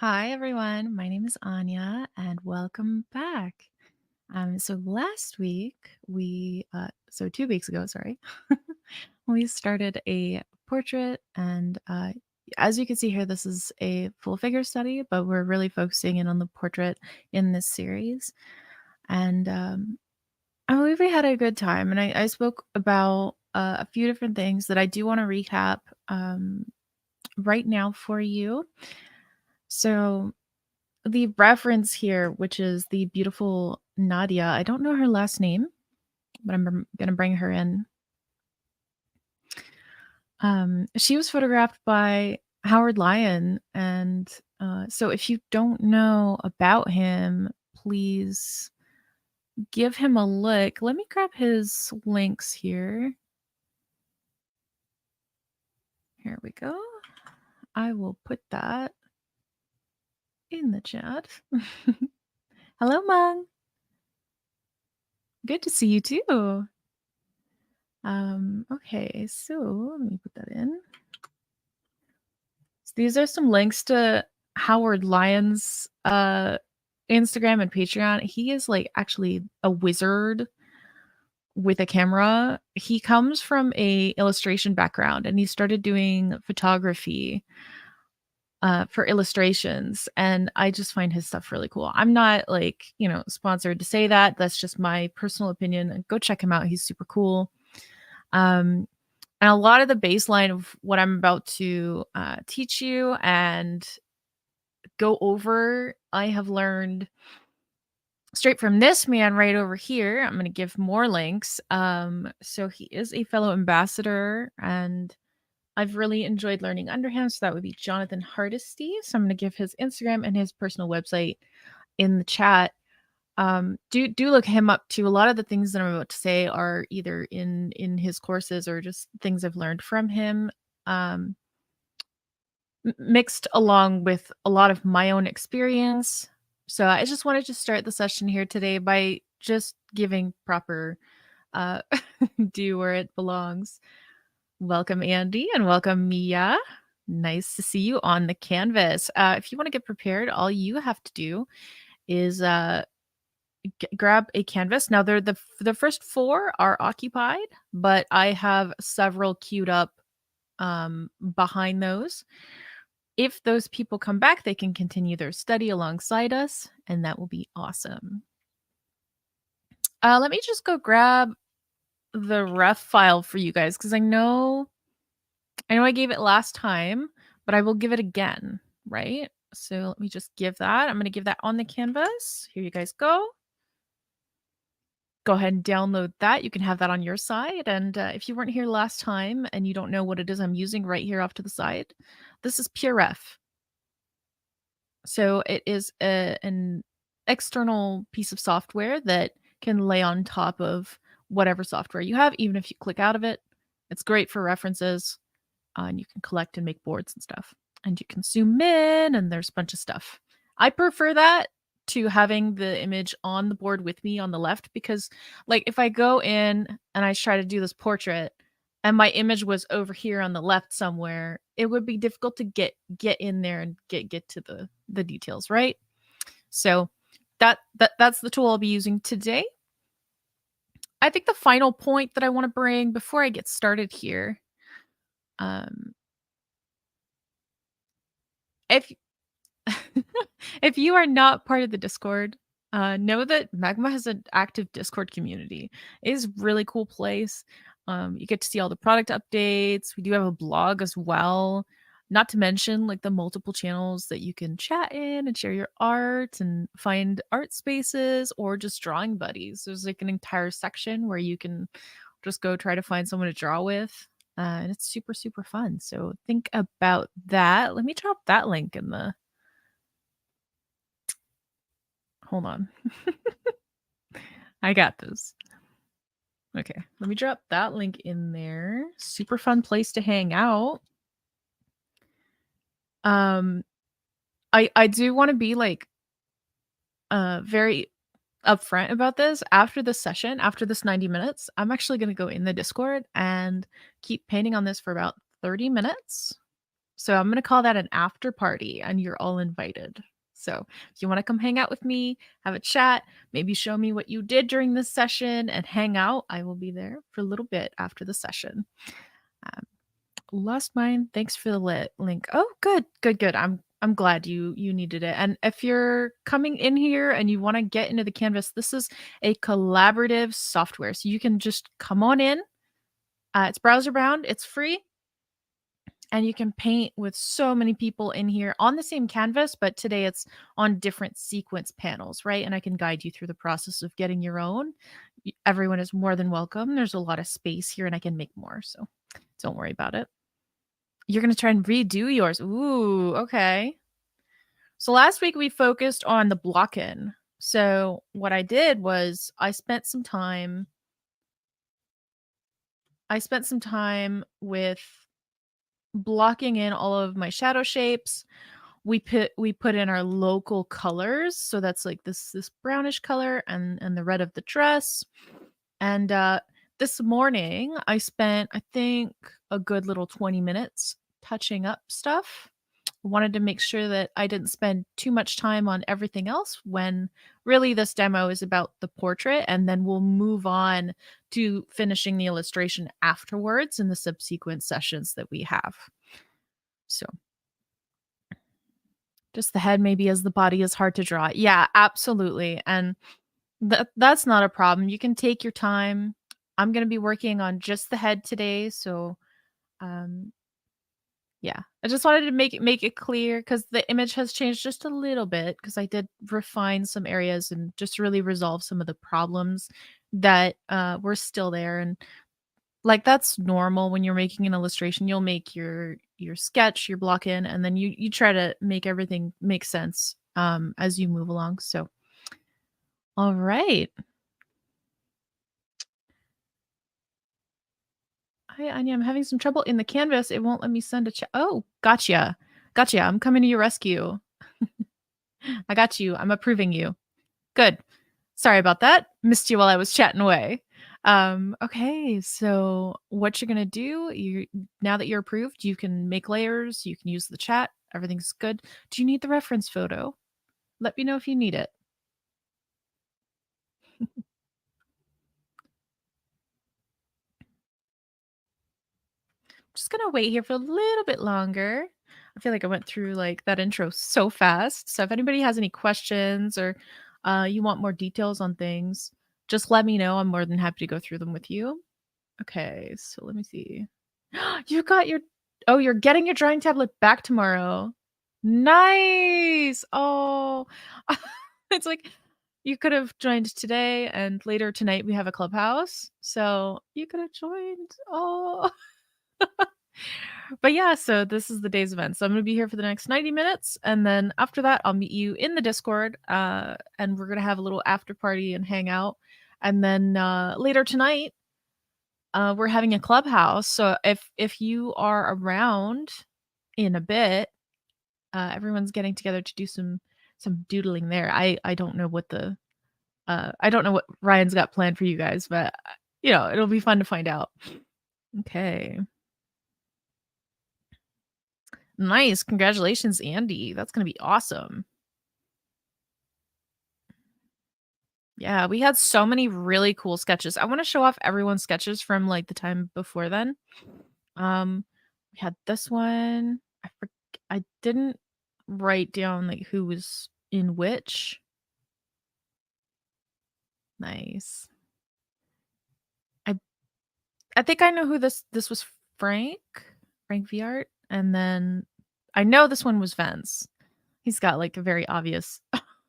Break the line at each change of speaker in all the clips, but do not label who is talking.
Hi, everyone. My name is Anya, and welcome back. So last week, so 2 weeks ago, sorry, we started a portrait. And as you can see here, this is a full figure study, but we're really focusing in on the portrait in this series. And I believe we had a good time. And I spoke about a few different things that I do want to recap right now for you. So, the reference here, which is the beautiful Nadia, I don't know her last name, but I'm gonna bring her in. She was photographed by Howard Lyon, and, so if you don't know about him, please give him a look. Let me grab his links here. Here we go. I will put that in the chat. Hello, Mung. Good to see you too. Okay, so let me put that in. So these are some links to Howard Lyon's Instagram and Patreon. He is like actually a wizard with a camera. He comes from a illustration background and he started doing photography for illustrations, and I just find his stuff really cool. I'm not like, sponsored to say that. That's just my personal opinion. Go check him out. He's super cool. Um, and a lot of the baseline of what I'm about to teach you and go over, I have learned straight from this man right over here. I'm going to give more links. So he is a fellow ambassador, and I've really enjoyed learning under him. So that would be Jonathan Hardesty. So I'm going to give his Instagram and his personal website in the chat. Do look him up too. A lot of the things that I'm about to say are either in his courses or just things I've learned from him, mixed along with a lot of my own experience. So I just wanted to start the session here today by just giving proper uh due where it belongs. Welcome, Andy, and welcome, Mia. Nice to see you on the canvas. If you want to get prepared, all you have to do is grab a canvas. Now, they're the first four are occupied, but I have several queued up behind those. If those people come back, they can continue their study alongside us, and that will be awesome. Let me just go grab the ref file for you guys, because I know I gave it last time, but I will give it again, right? So let me just give that. I'm going to give that on the canvas. Here you guys go. Go ahead and download that. You can have that on your side. And if you weren't here last time and you don't know what it is I'm using right here off to the side, this is Pure Ref. So it is an external piece of software that can lay on top of whatever software you have, even if you click out of it. It's great for references, and you can collect and make boards and stuff. And you can zoom in, and there's a bunch of stuff. I prefer that to having the image on the board with me on the left, because like if I go in and I try to do this portrait and my image was over here on the left somewhere, it would be difficult to get in there and get to the details, right? So that's the tool I'll be using today. I think the final point that I want to bring before I get started here, if if you are not part of the Discord, know that Magma has an active Discord community. It is a really cool place. You get to see all the product updates. We do have a blog as well. Not to mention like the multiple channels that you can chat in and share your art and find art spaces or just drawing buddies. There's like an entire section where you can just go try to find someone to draw with. And it's super, super fun. So think about that. Let me drop that link in the Hold on. I got this. Okay, let me drop that link in there. Super fun place to hang out. I do want to be like very upfront about this. After this session, after this 90 minutes, I'm actually going to go in the Discord and keep painting on this for about 30 minutes. So I'm going to call that an after party, and you're all invited. So if you want to come hang out with me, have a chat, maybe show me what you did during this session and hang out, I will be there for a little bit after the session. Um, Lost mine. Thanks for the link. Oh, good, good, good. I'm glad you needed it. And if you're coming in here and you want to get into the canvas, this is a collaborative software. So you can just come on in. It's browser bound, it's free, and you can paint with so many people in here on the same canvas, but today it's on different sequence panels, right? And I can guide you through the process of getting your own. Everyone is more than welcome. There's a lot of space here and I can make more, so don't worry about it. You're going to try and redo yours. Ooh, okay. So last week we focused on the block-in. So what I did was I spent some time with blocking in all of my shadow shapes. We put in our local colors. So that's like this brownish color and the red of the dress. And this morning I spent, I think, a good little 20 minutes touching up stuff. Wanted to make sure that I didn't spend too much time on everything else when really this demo is about the portrait, and then we'll move on to finishing the illustration afterwards in the subsequent sessions that we have. So just the head maybe, as the body is hard to draw. Yeah, absolutely. And that's not a problem. You can take your time. I'm going to be working on just the head today, so yeah, I just wanted to make it clear because the image has changed just a little bit because I did refine some areas and just really resolve some of the problems that were still there. And like that's normal when you're making an illustration. You'll make your sketch, your block in, and then you try to make everything make sense as you move along. So, all right. Hi, Anya. I'm having some trouble in the canvas. It won't let me send a chat. Oh, gotcha. Gotcha. I'm coming to your rescue. I got you. I'm approving you. Good. Sorry about that. Missed you while I was chatting away. Okay, so what you're gonna do, now that you're approved, you can make layers, you can use the chat, everything's good. Do you need the reference photo? Let me know if you need it. Just gonna wait here for a little bit longer. I feel like I went through like that intro so fast. So if anybody has any questions or you want more details on things, just let me know. I'm more than happy to go through them with you. Okay, so let me see. You got your you're getting your drawing tablet back tomorrow. Nice. Oh. It's like you could have joined today and later tonight we have a clubhouse. So you could have joined. Oh. But yeah, so this is the day's event. So I'm going to be here for the next 90 minutes. And then after that, I'll meet you in the Discord. And we're going to have a little after party and hang out. And then later tonight, we're having a clubhouse. So if you are around in a bit, everyone's getting together to do some doodling there. I don't know what I don't know what Ryan's got planned for you guys, but it'll be fun to find out. Okay. Nice. Congratulations, Andy. That's going to be awesome. Yeah, we had so many really cool sketches. I want to show off everyone's sketches from like the time before then. We had this one. I didn't write down like who was in which. Nice. I think I know who this was. Frank Viart, and then I know this one was Vance. He's got like a very obvious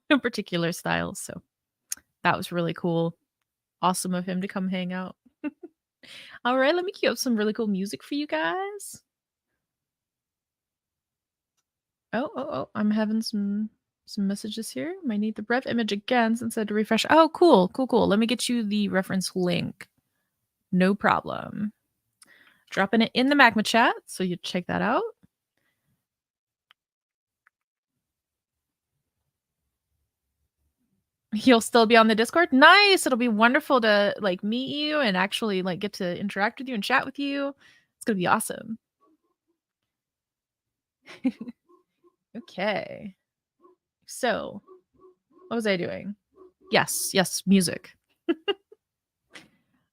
particular style, so that was really cool. Awesome of him to come hang out. All right, let me queue up some really cool music for you guys. Oh, I'm having some messages here. Might need the brev image again since I had to refresh. Oh, cool. Let me get you the reference link. No problem. Dropping it in the Magma chat, so you check that out. He'll still be on the Discord. Nice. It'll be wonderful to like meet you and actually like get to interact with you and chat with you. It's gonna be awesome. Okay. So, what was I doing? Yes, music.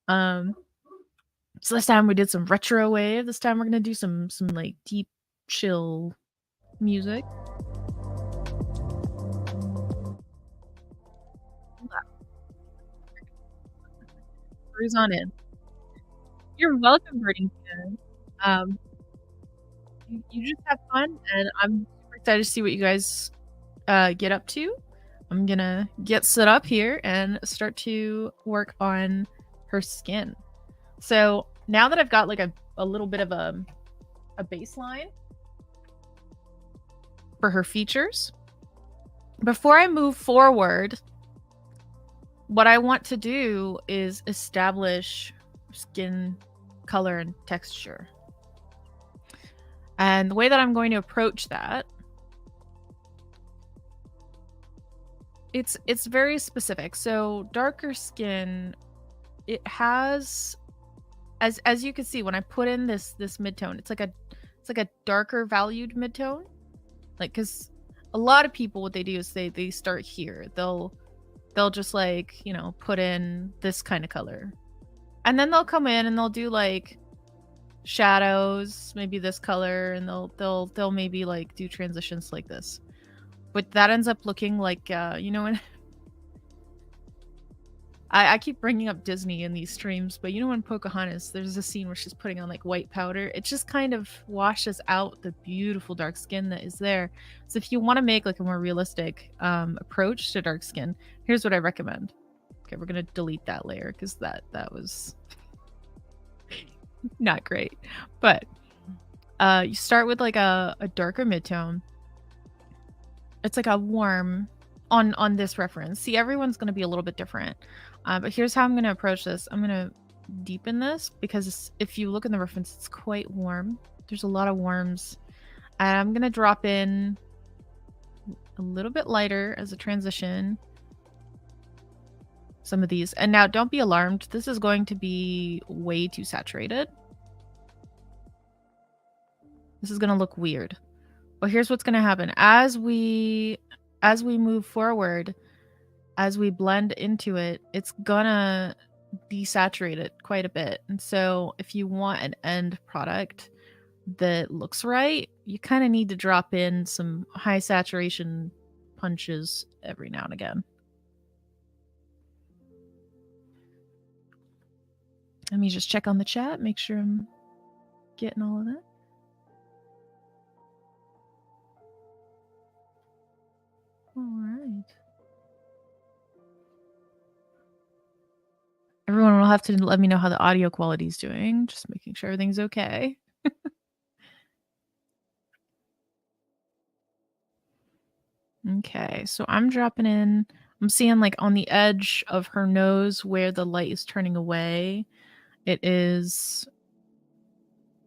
So this time we did some retro wave. This time we're gonna do some like deep chill music. Cruise on in. You're welcome, Birdie. Um, you just have fun, and I'm super excited to see what you guys get up to. I'm gonna get set up here and start to work on her skin. So now that I've got like a little bit of a baseline for her features, before I move forward, what I want to do is establish skin color and texture. And the way that I'm going to approach that, it's very specific. So darker skin, it has, as you can see, when I put in this midtone, it's like a darker valued midtone. Like, because a lot of people, what they do is they start here. They'll just like, you know, put in this kind of color, and then they'll come in and they'll do like shadows, maybe this color, and they'll maybe like do transitions like this. But that ends up looking like, you know, when I keep bringing up Disney in these streams, but you know, when Pocahontas, there's a scene where she's putting on like white powder. It just kind of washes out the beautiful dark skin that is there. So if you want to make like a more realistic approach to dark skin, here's what I recommend. Okay, we're gonna delete that layer because that was not great. But you start with like a darker midtone. It's like a warm on this reference. See, everyone's going to be a little bit different. But here's how I'm going to approach this. I'm going to deepen this because if you look in the reference, it's quite warm. There's a lot of warms. And I'm going to drop in a little bit lighter as a transition. Some of these. And now don't be alarmed. This is going to be way too saturated. This is going to look weird. But here's what's going to happen. As we move forward, as we blend into it, it's gonna desaturate it quite a bit. And so if you want an end product that looks right, you kind of need to drop in some high saturation punches every now and again. Let me just check on the chat, make sure I'm getting all of that. All right. Everyone will have to let me know how the audio quality is doing. Just making sure everything's okay. Okay, so I'm dropping in. I'm seeing like on the edge of her nose where the light is turning away. It is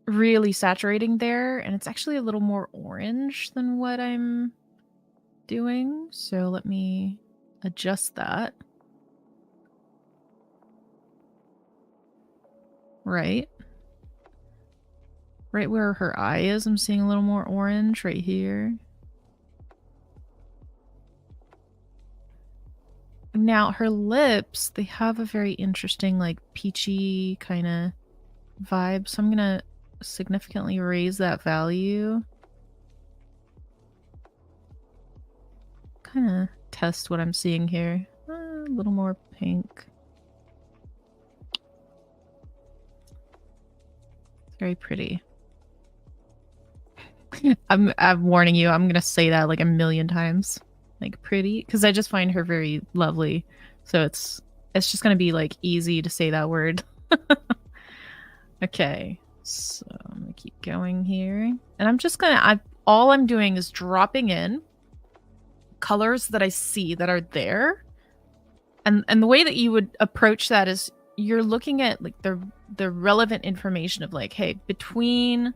really saturating there, and it's actually a little more orange than what I'm doing. So let me adjust that. Right where her eye is, I'm seeing a little more orange right here. Now her lips, they have a very interesting like peachy kind of vibe, so I'm gonna significantly raise that value. Kind of test what I'm seeing here. A little more pink. It's very pretty. I'm warning you, I'm gonna say that like a million times. Like pretty, because I just find her very lovely. So it's just gonna be like easy to say that word. Okay, so I'm gonna keep going here, and I'm just gonna all I'm doing is dropping in colors that I see that are there, and the way that you would approach that is you're looking at like the relevant information of like, hey, between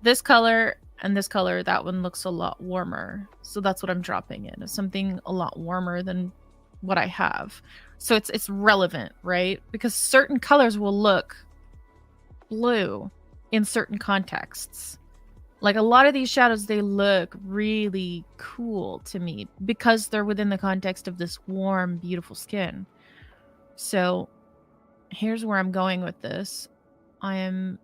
this color and this color, that one looks a lot warmer. So that's what I'm dropping in. It's something a lot warmer than what I have. So it's relevant, right? Because certain colors will look blue in certain contexts. Like a lot of these shadows, they look really cool to me because they're within the context of this warm, beautiful skin. So here's where I'm going with this. I am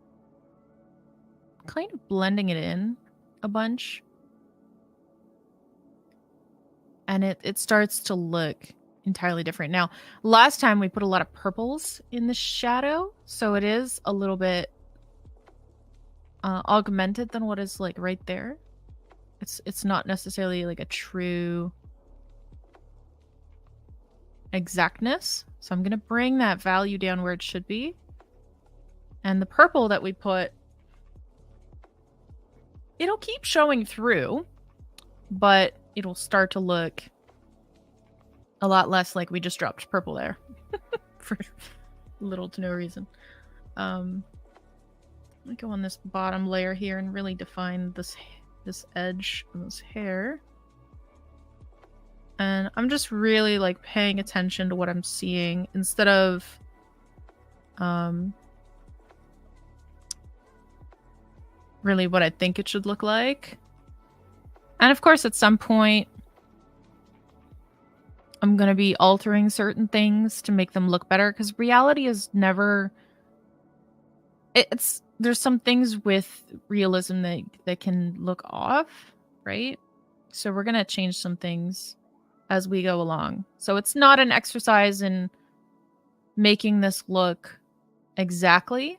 kind of blending it in a bunch. And it starts to look entirely different. Now, last time we put a lot of purples in the shadow, so it is a little bit augmented than what is like right there. It's not necessarily like a true exactness. So I'm going to bring that value down where it should be. And the purple that we put, it'll keep showing through, but it'll start to look a lot less like we just dropped purple there for little to no reason. Let me go on this bottom layer here and really define this edge of this hair. And I'm just really like paying attention to what I'm seeing instead of really what I think it should look like. And of course, at some point, I'm going to be altering certain things to make them look better, because reality is never... There's some things with realism that can look off, right? So we're going to change some things as we go along. So it's not an exercise in making this look exactly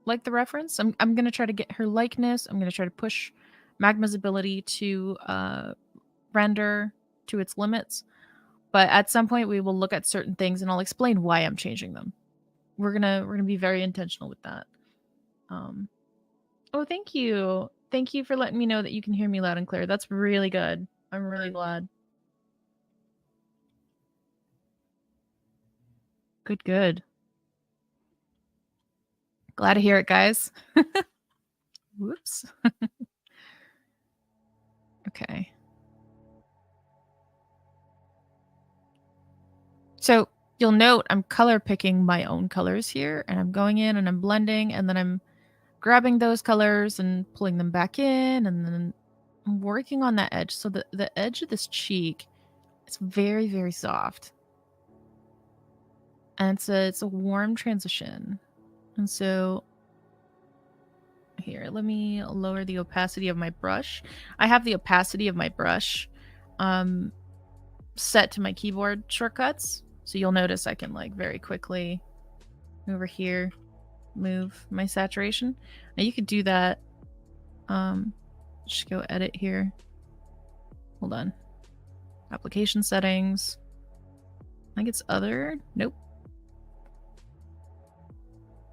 like the reference. I'm going to try to get her likeness. I'm going to try to push Magma's ability to render to its limits. But at some point we will look at certain things and I'll explain why I'm changing them. We're gonna be very intentional with that. Oh, thank you. Thank you for letting me know that you can hear me loud and clear. That's really good. I'm really glad. Good. Glad to hear it, guys. Whoops. Okay. So you'll note I'm color picking my own colors here, and I'm going in and I'm blending, and then I'm grabbing those colors and pulling them back in, and then I'm working on that edge. So the edge of this cheek, it's very, very soft. And it's a warm transition. And so here, let me lower the opacity of my brush. I have the opacity of my brush set to my keyboard shortcuts. So you'll notice I can like very quickly over here move my saturation. Now you could do that. Just go edit here. Hold on. Application settings. I think it's other. Nope.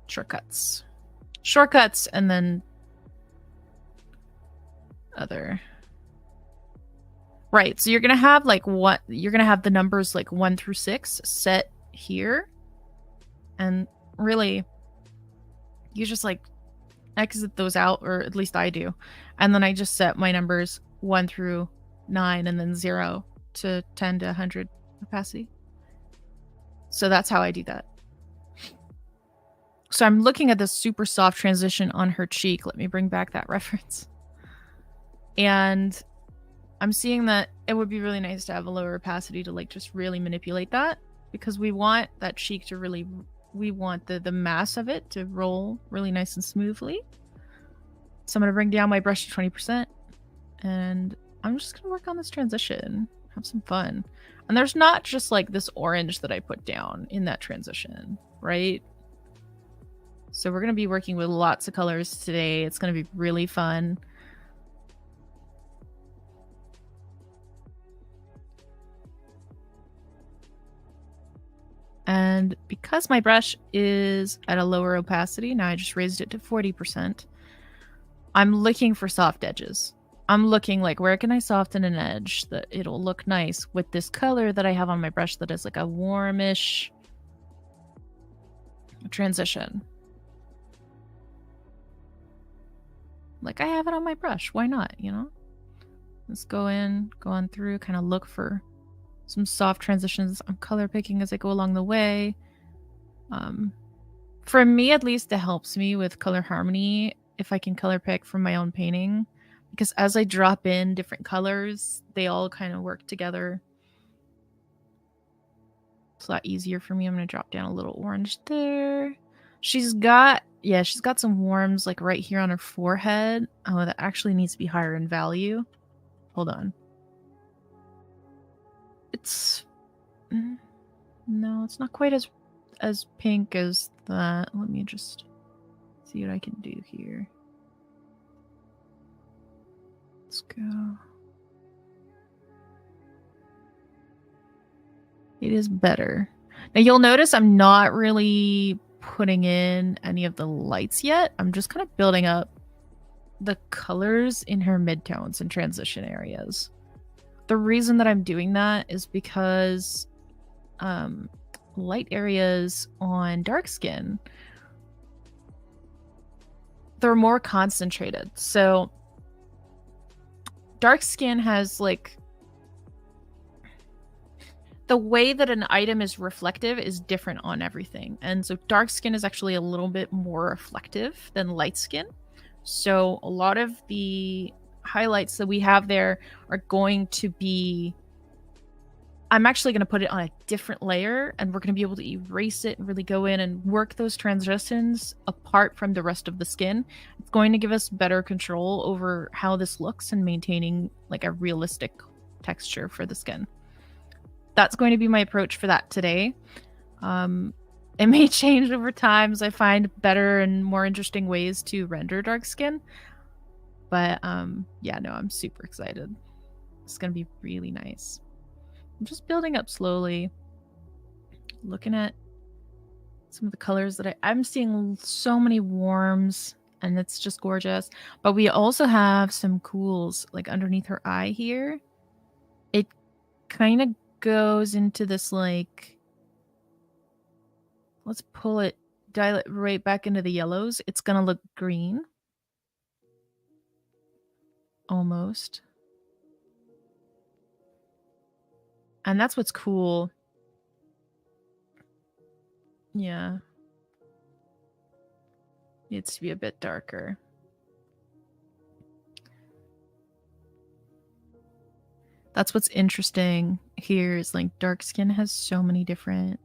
Shortcuts. Shortcuts and then other. Right. So you're going to have like what you're going to have the numbers like 1 through 6 set here. And really you just like exit those out, or at least I do. And then I just set my numbers 1 through 9 and then 0 to 10 to 100 opacity. So that's how I do that. So I'm looking at this super soft transition on her cheek. Let me bring back that reference. And I'm seeing that it would be really nice to have a lower opacity to like just really manipulate that, because we want that cheek to really, we want the mass of it to roll really nice and smoothly. So I'm going to bring down my brush to 20%, and I'm just going to work on this transition, have some fun. And there's not just like this orange that I put down in that transition, right? So we're going to be working with lots of colors today. It's going to be really fun. And because my brush is at a lower opacity, now I just raised it to 40%, I'm looking for soft edges. I'm looking like, where can I soften an edge that it'll look nice with this color that I have on my brush that is like a warmish transition. Like I have it on my brush. Why not, you know? Let's go in, go on through, kind of look for some soft transitions. I'm color picking as I go along the way. For me, at least, it helps me with color harmony if I can color pick from my own painting, because as I drop in different colors, they all kind of work together. It's a lot easier for me. I'm going to drop down a little orange there. She's got some worms like right here on her forehead. Oh, that actually needs to be higher in value. Hold on. It's no, it's not quite as pink as that. Let me just see what I can do here. Let's go. It is better. Now you'll notice I'm not really putting in any of the lights yet. I'm just kind of building up the colors in her midtones and transition areas. The reason that I'm doing that is because light areas on dark skin, they're more concentrated. So dark skin has like the way that an item is reflective is different on everything. And so dark skin is actually a little bit more reflective than light skin. So a lot of the highlights that we have there are going to be, I'm actually going to put it on a different layer, and we're going to be able to erase it and really go in and work those transitions apart from the rest of the skin. It's going to give us better control over how this looks and maintaining like a realistic texture for the skin. That's going to be my approach for that today. It may change over time as I find better and more interesting ways to render dark skin. But yeah, no, I'm super excited. It's going to be really nice. I'm just building up slowly, looking at some of the colors that I'm seeing so many warms, and it's just gorgeous. But we also have some cools like underneath her eye here. It kind of goes into this like, let's pull it, dial it right back into the yellows. It's gonna look green almost, and that's what's cool. Yeah, needs to be a bit darker. That's what's interesting here is like dark skin has so many different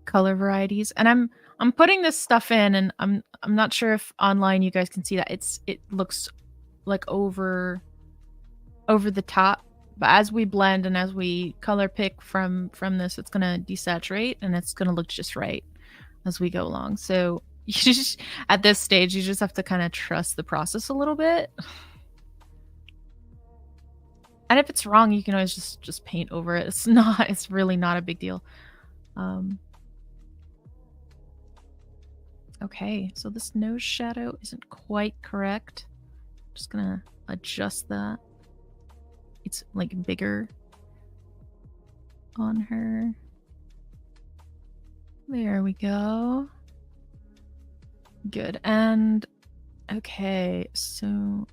color varieties, and I'm putting this stuff in, and I'm not sure if online you guys can see that it looks like over the top, but as we blend and as we color pick from this, it's gonna desaturate and it's gonna look just right as we go along. So you just, at this stage, you just have to kind of trust the process a little bit. And if it's wrong, you can always just paint over it. It's really not a big deal. Okay, so this nose shadow isn't quite correct. I'm just gonna adjust that. It's like bigger on her. There we go. Good. And okay, so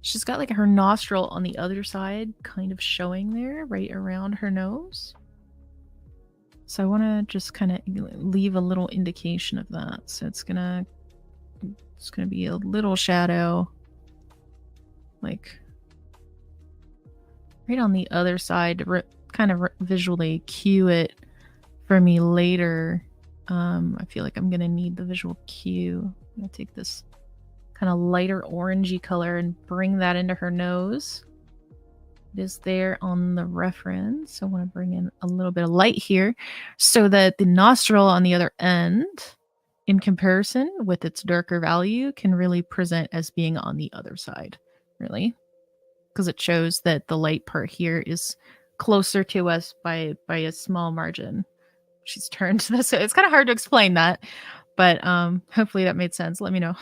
she's got like her nostril on the other side kind of showing there, right around her nose. So I want to just kind of leave a little indication of that. So it's gonna be a little shadow, like right on the other side to kind of visually cue it for me later. I feel like I'm gonna need the visual cue. I'm gonna take this kind of lighter orangey color and bring that into her nose. It is there on the reference. I want to bring in a little bit of light here so that the nostril on the other end, in comparison with its darker value, can really present as being on the other side, really. Because it shows that the light part here is closer to us by a small margin. She's turned to this. It's kind of hard to explain that, but hopefully that made sense. Let me know.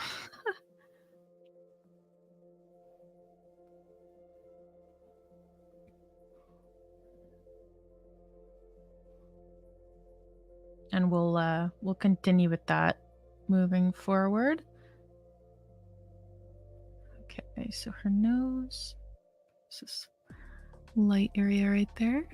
And we'll continue with that moving forward. Okay, so her nose. This light area right there.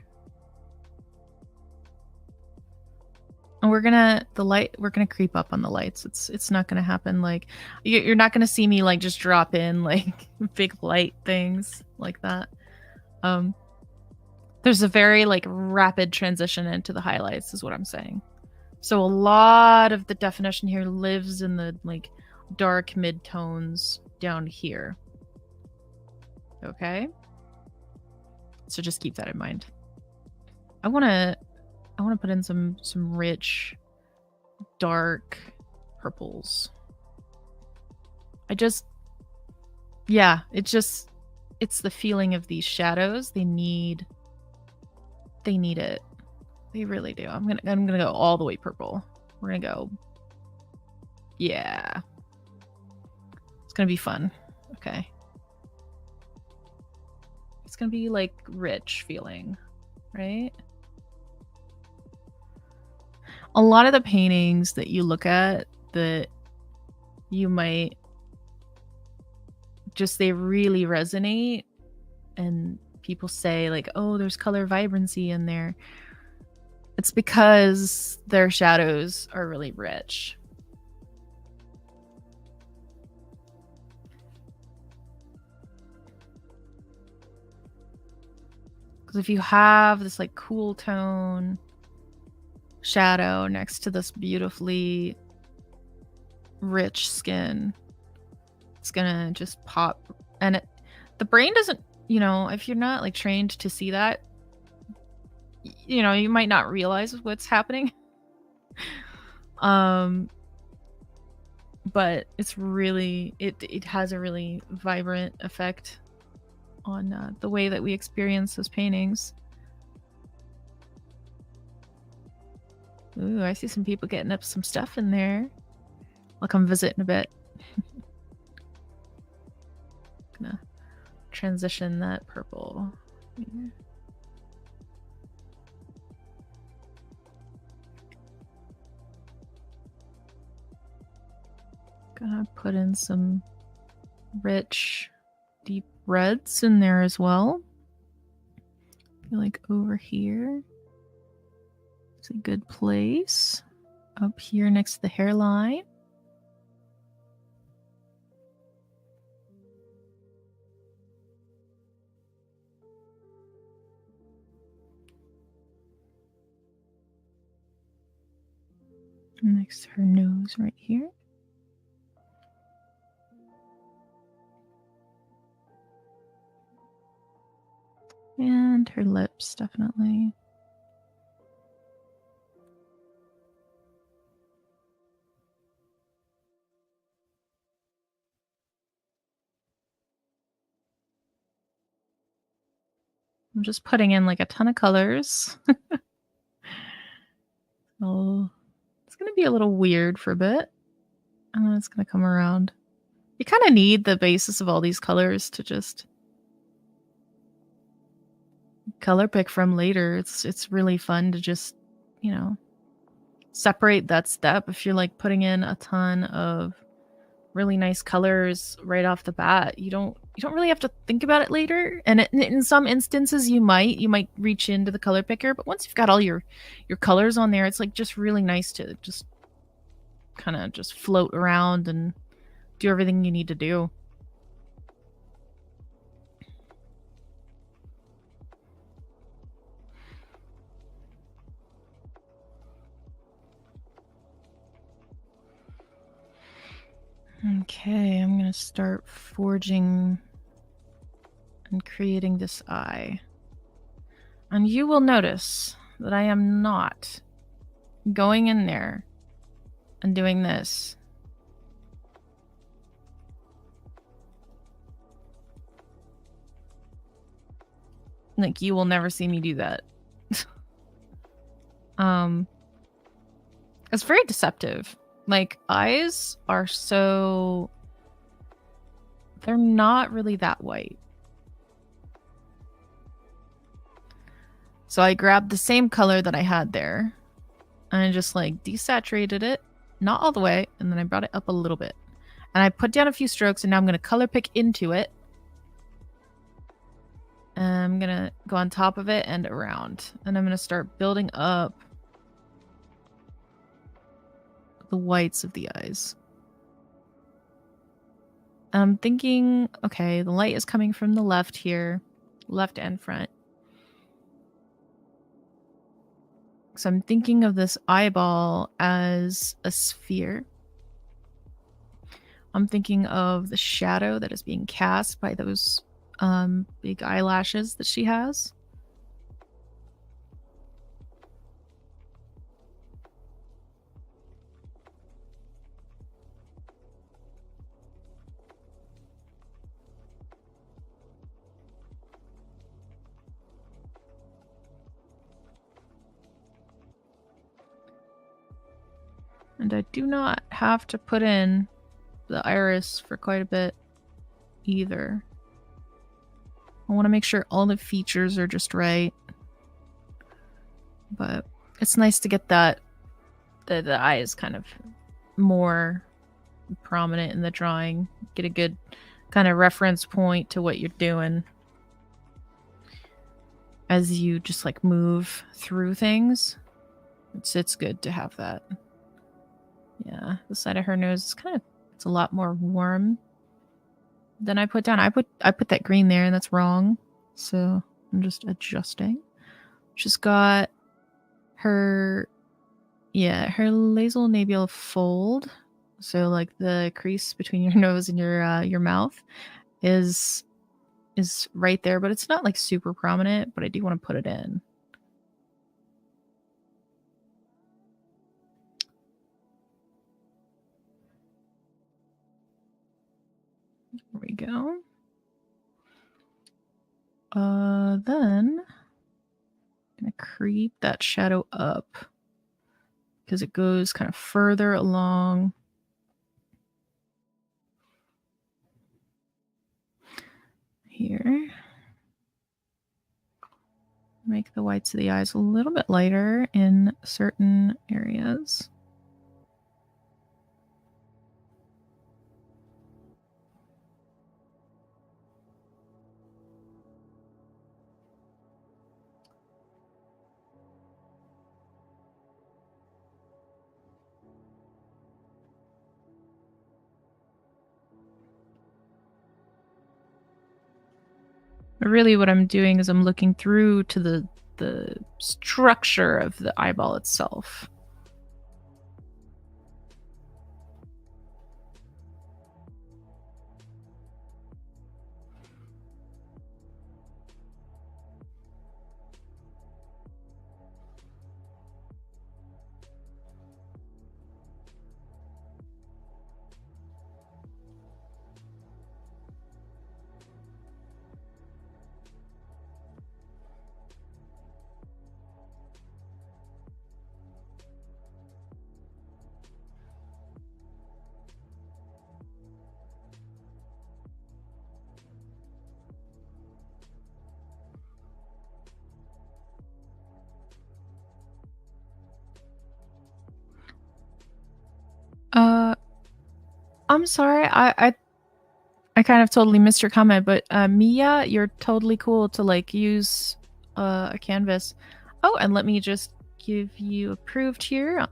And we're gonna creep up on the lights. It's not gonna happen like you're not gonna see me like just drop in like big light things like that. There's a very like rapid transition into the highlights is what I'm saying. So a lot of the definition here lives in the like dark mid-tones down here. Okay? So just keep that in mind. I want to put in some rich dark purples. It's the feeling of these shadows. They need it. They really do. I'm gonna go all the way purple. We're gonna go. Yeah. It's gonna be fun. Okay. It's gonna be like rich feeling, right? A lot of the paintings that you look at that you might just, they really resonate and people say like, oh, there's color vibrancy in there. It's because their shadows are really rich. Because if you have this like cool tone shadow next to this beautifully rich skin, it's gonna just pop. And the brain doesn't, you know, if you're not like trained to see that, you know, you might not realize what's happening. But it's really, it has a really vibrant effect on the way that we experience those paintings. Ooh, I see some people getting up some stuff in there. I'll come visit in a bit. Gonna transition that purple here. Gonna put in some rich, deep reds in there as well. I feel like over here it's a good place. Up here next to the hairline. Next to her nose right here. And her lips, definitely. I'm just putting in like a ton of colors. Oh, it's going to be a little weird for a bit. And then it's going to come around. You kind of need the basis of all these colors to just color pick from later. It's really fun to just, you know, separate that step. If you're like putting in a ton of really nice colors right off the bat, you don't really have to think about it later. And in some instances you might reach into the color picker, but once you've got all your colors on there, it's like just really nice to just kind of just float around and do everything you need to do. Okay, I'm gonna start forging and creating this eye. And you will notice that I am not going in there and doing this. Like, you will never see me do that. It's very deceptive. Like, eyes are so... they're not really that white. So I grabbed the same color that I had there, and I just like desaturated it, not all the way, and then I brought it up a little bit. And I put down a few strokes, and now I'm going to color pick into it. And I'm going to go on top of it and around. And I'm going to start building up the whites of the eyes. I'm thinking, okay, the light is coming from the left here, left and front. So I'm thinking of this eyeball as a sphere. I'm thinking of the shadow that is being cast by those big eyelashes that she has. And I do not have to put in the iris for quite a bit either. I want to make sure all the features are just right. But it's nice to get that the eye is kind of more prominent in the drawing. Get a good kind of reference point to what you're doing as you just like move through things. It's good to have that. Yeah, the side of her nose is it's a lot more warm than I put down. I put that green there, and that's wrong. So I'm just adjusting. She's got her nasolabial fold. So like the crease between your nose and your mouth is right there, but it's not like super prominent, but I do want to put it in. There we go. Then I'm gonna creep that shadow up because it goes kind of further along. Here. Make the whites of the eyes a little bit lighter in certain areas. Really what I'm doing is I'm looking through to the structure of the eyeball itself. I'm sorry, I kind of totally missed your comment, but Mia, you're totally cool to like use a canvas. Oh, and let me just give you approved here.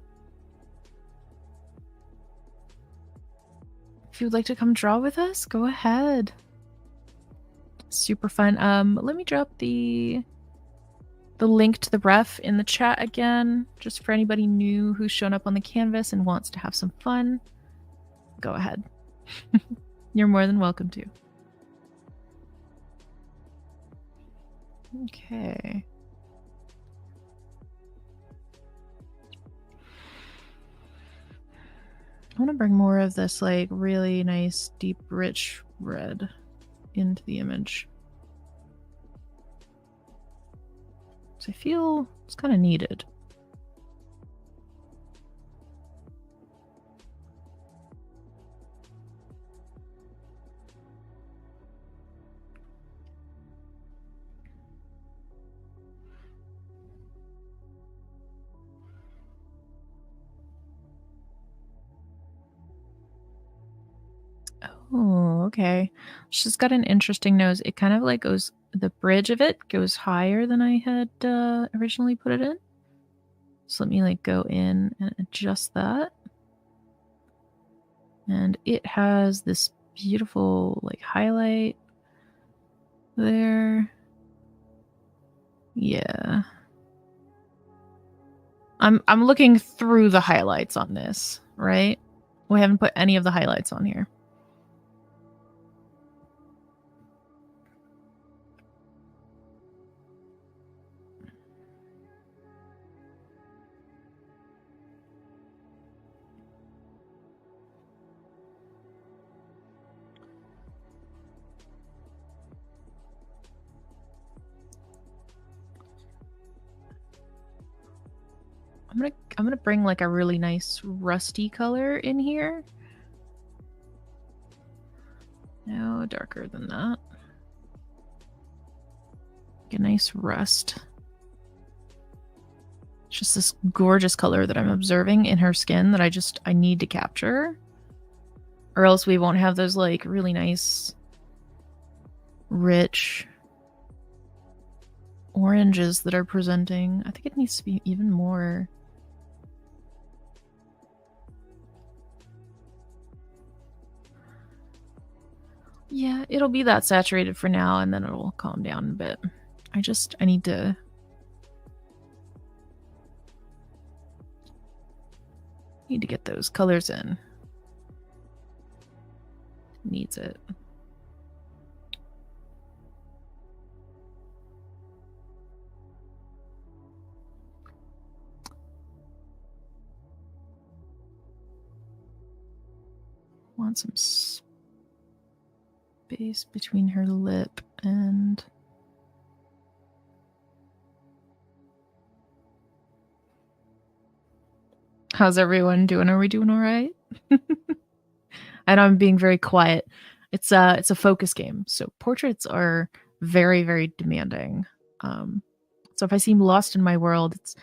If you'd like to come draw with us, go ahead. Super fun. Let me drop the link to the ref in the chat again, just for anybody new who's shown up on the canvas and wants to have some fun. Go ahead. You're more than welcome to. Okay. I want to bring more of this like really nice, deep, rich red into the image. So I feel it's kind of needed. Oh, okay. She's got an interesting nose. It kind of like goes, the bridge of it goes higher than I had originally put it in. So let me like go in and adjust that. And it has this beautiful like highlight there. Yeah. I'm looking through the highlights on this, right? We haven't put any of the highlights on here. I'm gonna bring like a really nice rusty color in here. No, darker than that. Like a nice rust. It's just this gorgeous color that I'm observing in her skin that I need to capture. Or else we won't have those like really nice, rich oranges that are presenting. I think it needs to be even more. Yeah, it'll be that saturated for now, and then it'll calm down a bit. I need to... get those colors in. Needs it. Want some space between her lip and... How's everyone doing? Are we doing all right? I know I'm being very quiet. It's a focus game, so portraits are very, very demanding. So if I seem lost in my world, it's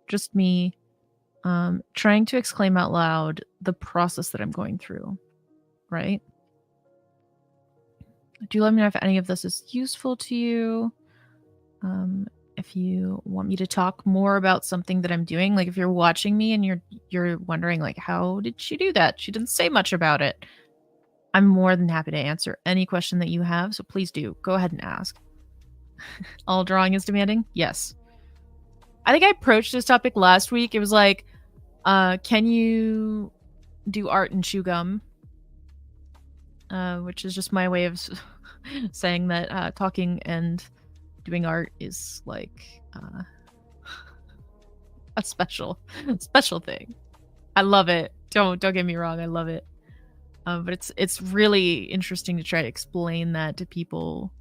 just me trying to exclaim out loud the process that I'm going through, right? Do let me know if any of this is useful to you. If you want me to talk more about something that I'm doing, like if you're watching me and you're wondering like, how did she do that? She didn't say much about it. I'm more than happy to answer any question that you have, so please do go ahead and ask. All drawing is demanding? Yes. I think I approached this topic last week. It was like, can you do art in chew gum? Which is just my way of saying that talking and doing art is like a special thing. I love it. Don't get me wrong, I love it. But it's really interesting to try to explain that to people.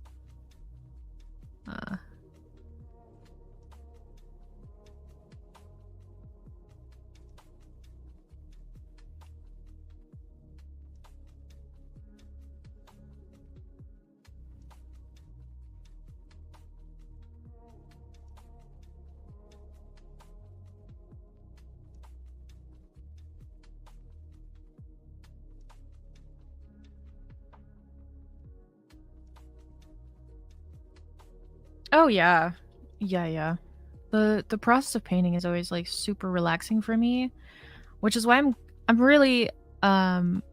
Oh yeah. Yeah. The process of painting is always like super relaxing for me, which is why I'm really I'm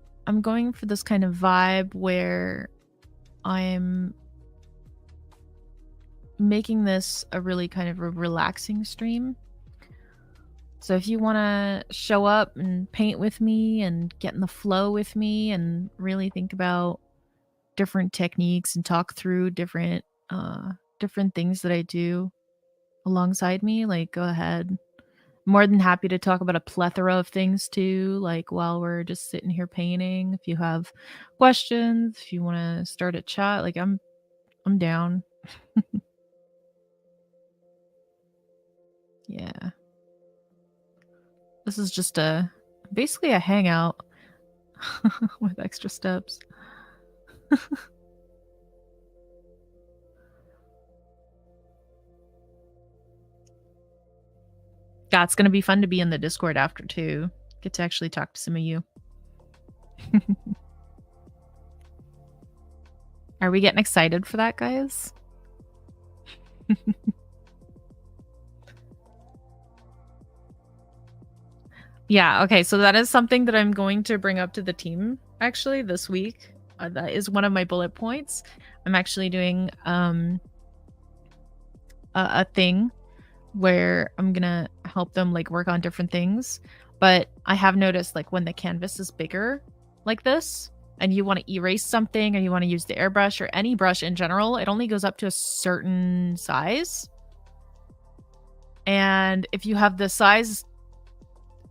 going for this kind of vibe where I'm making this a really kind of a relaxing stream. So if you want to show up and paint with me and get in the flow with me and really think about different techniques and talk through different things that I do alongside me, like go ahead. More than happy to talk about a plethora of things too, like while we're just sitting here painting. If you have questions, if you want to start a chat, like I'm down. Yeah. This is just basically a hangout with extra steps. God, it's gonna be fun to be in the Discord after too. Get to actually talk to some of you. Are we getting excited for that, guys? Yeah, okay, so that is something that I'm going to bring up to the team actually this week. That is one of my bullet points. I'm actually doing a thing where I'm gonna help them like work on different things. But I have noticed like when the canvas is bigger like this and you want to erase something or you want to use the airbrush or any brush in general, it only goes up to a certain size. And if you have the size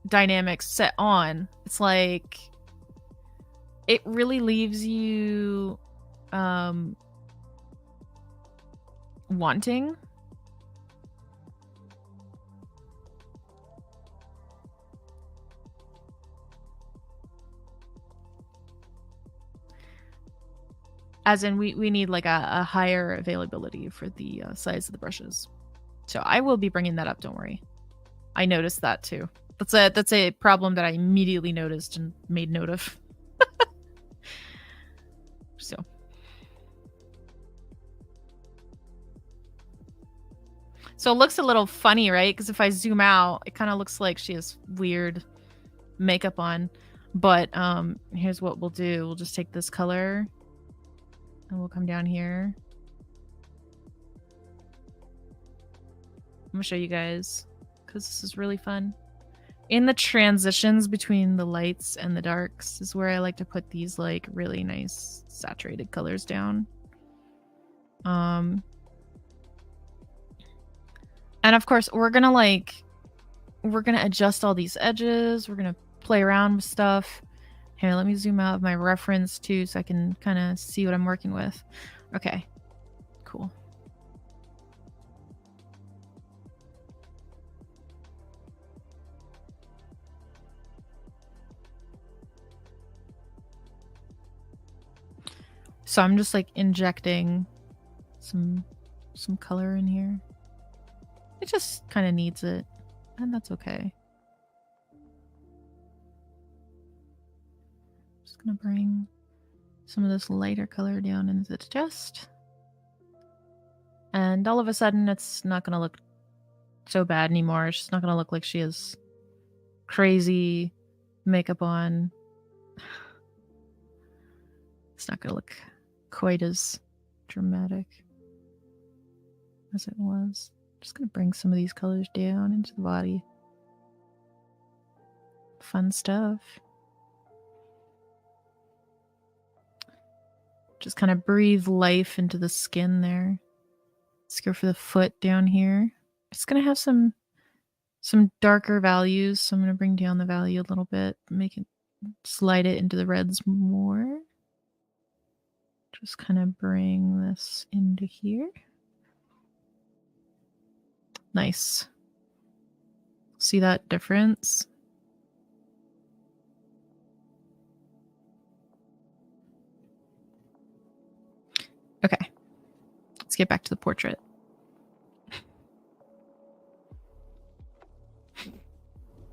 dynamics set on, it's like it really leaves you wanting. As in we need like a higher availability for the size of the brushes. So I will be bringing that up, don't worry. I noticed that too. That's a problem that I immediately noticed and made note of. So it looks a little funny, right? Because if I zoom out, it kind of looks like she has weird makeup on. But here's what we'll do. We'll just take this color and we'll come down here. I'm gonna show you guys because this is really fun. In the transitions between the lights and the darks is where I like to put these like really nice saturated colors down. And of course we're gonna adjust all these edges. We're gonna play around with stuff. Here, let me zoom out of my reference too so I can kind of see what I'm working with. Okay, cool. So I'm just like injecting some color in here. It just kind of needs it, and that's okay. Just gonna bring some of this lighter color down into the chest. And all of a sudden it's not gonna look so bad anymore. It's just not gonna look like she has crazy makeup on. It's not gonna look quite as dramatic as it was. Just gonna bring some of these colors down into the body. Fun stuff. Just kind of breathe life into the skin there. Let's go for the foot down here. It's gonna have some darker values, so I'm gonna bring down the value a little bit, make it slide it into the reds more. Just kind of bring this into here. Nice. See that difference? Okay. Let's get back to the portrait. So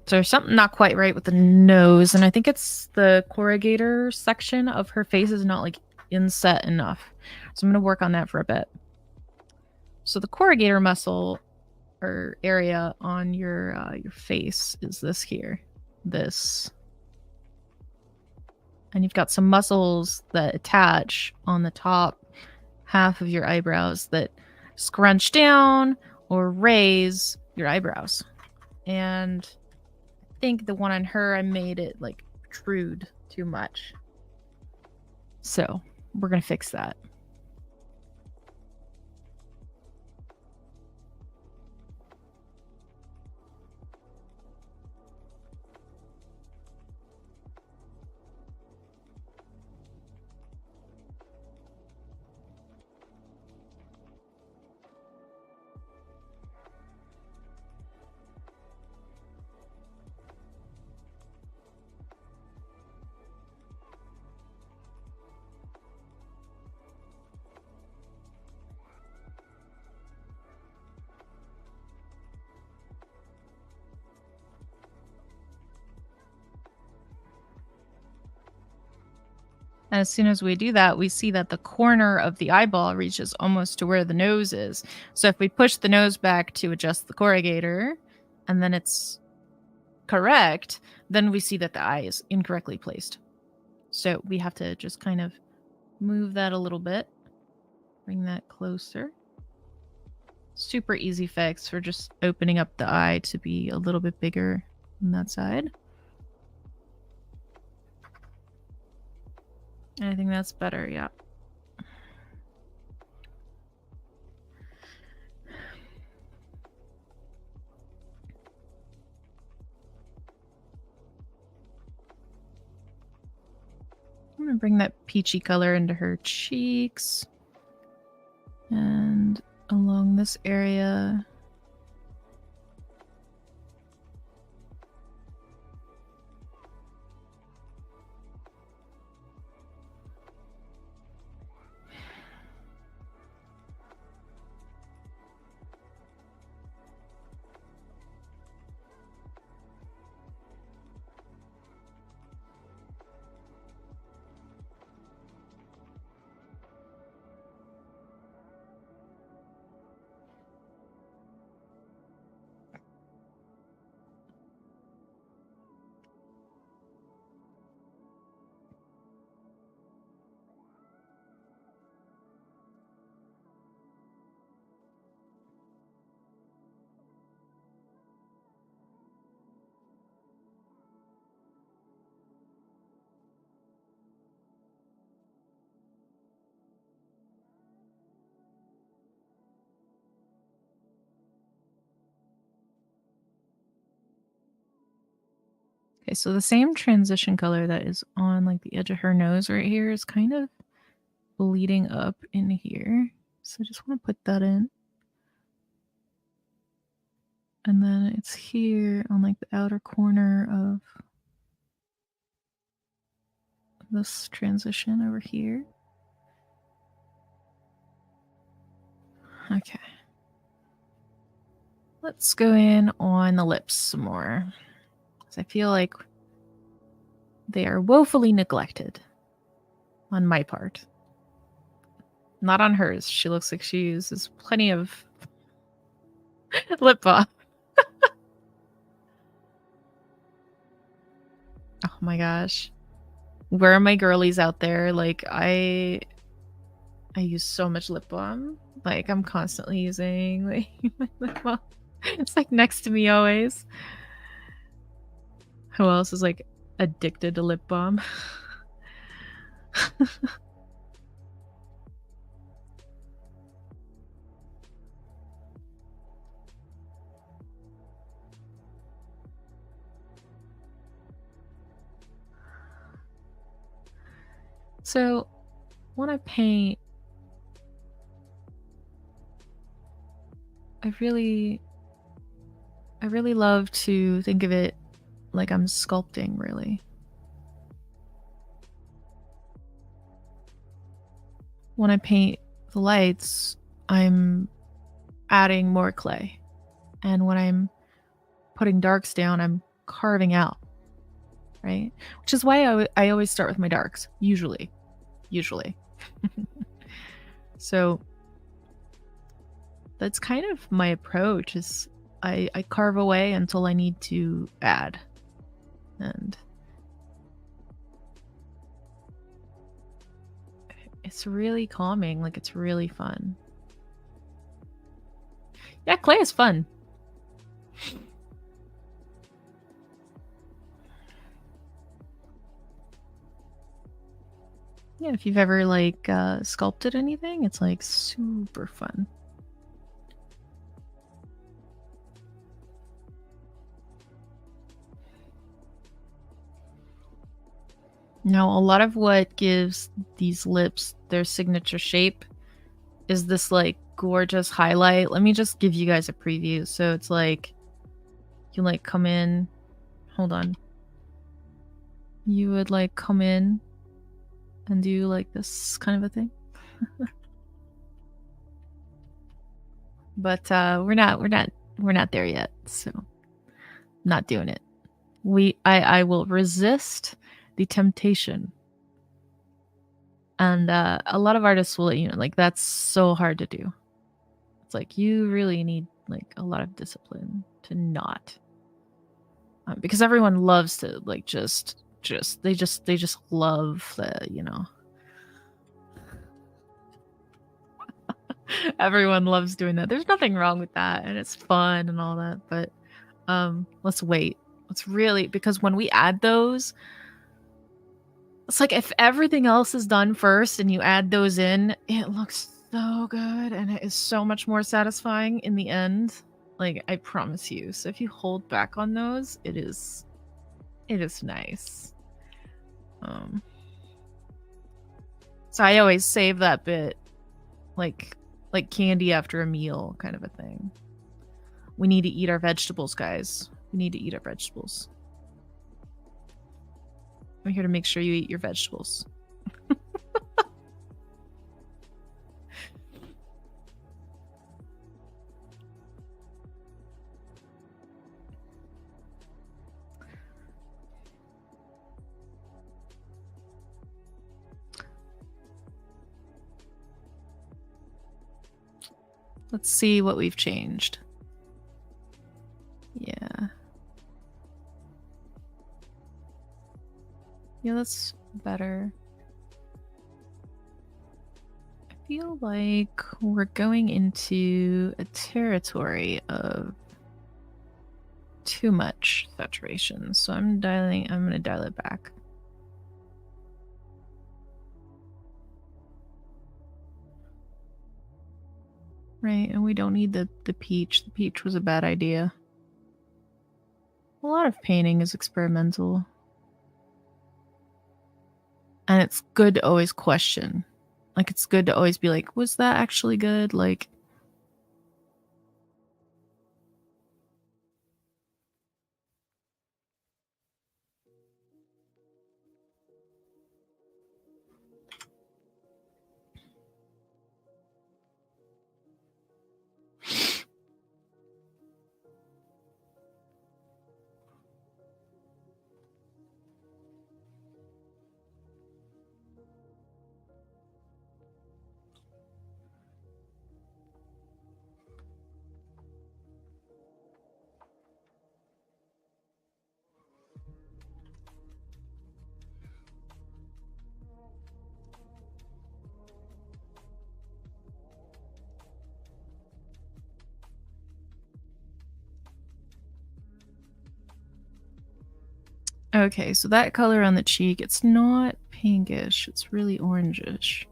there's something not quite right with the nose, and I think it's the corrugator section of her face is not like inset enough. So I'm going to work on that for a bit. So the corrugator muscle or area on your face is this here. This. And you've got some muscles that attach on the top half of your eyebrows that scrunch down or raise your eyebrows. And I think the one on her, I made it like protrude too much. So we're going to fix that. And as soon as we do that, we see that the corner of the eyeball reaches almost to where the nose is. So if we push the nose back to adjust the corrugator, and then it's correct, then we see that the eye is incorrectly placed. So we have to just kind of move that a little bit. Bring that closer. Super easy fix for just opening up the eye to be a little bit bigger on that side. I think that's better, yeah. I'm gonna bring that peachy color into her cheeks and along this area. Okay, so the same transition color that is on like the edge of her nose right here is kind of bleeding up in here. So I just want to put that in. And then it's here on like the outer corner of this transition over here. Okay. Let's go in on the lips some more. Because I feel like they are woefully neglected on my part. Not on hers. She looks like she uses plenty of lip balm. Oh my gosh. Where are my girlies out there? Like, I use so much lip balm. Like, I'm constantly using like, my lip balm. It's like next to me always. Who else is like addicted to lip balm? So, when I paint, I really love to think of it like I'm sculpting, really. When I paint the lights, I'm adding more clay. And when I'm putting darks down, I'm carving out, right? Which is why I always start with my darks, usually. So that's kind of my approach is I carve away until I need to add. And it's really calming, like it's really fun. Yeah, clay is fun. Yeah, if you've ever like sculpted anything, it's like super fun. Now, a lot of what gives these lips their signature shape is this like gorgeous highlight. Let me just give you guys a preview. So it's like you like come in, hold on. You would like come in and do like this kind of a thing. But we're not there yet, so not doing it. I will resist the temptation. And a lot of artists will let you know, like that's so hard to do. It's like you really need like a lot of discipline to not because everyone loves to like they just love the, you know. Everyone loves doing that. There's nothing wrong with that, and it's fun and all that, but let's wait. Let's really, because when we add those, it's like if everything else is done first and you add those in, it looks so good and it is so much more satisfying in the end. Like, I promise you. So if you hold back on those, it is nice. So I always save that bit like candy after a meal kind of a thing. We need to eat our vegetables, guys. We need to eat our vegetables. I'm here to make sure you eat your vegetables. Let's see what we've changed. Yeah. Yeah, that's better. I feel like we're going into a territory of too much saturation. So I'm going to dial it back. Right, and we don't need the peach. The peach was a bad idea. A lot of painting is experimental. And it's good to always question. Like, it's good to always be like, was that actually good? Like, okay, so that color on the cheek, it's not pinkish, it's really orangish.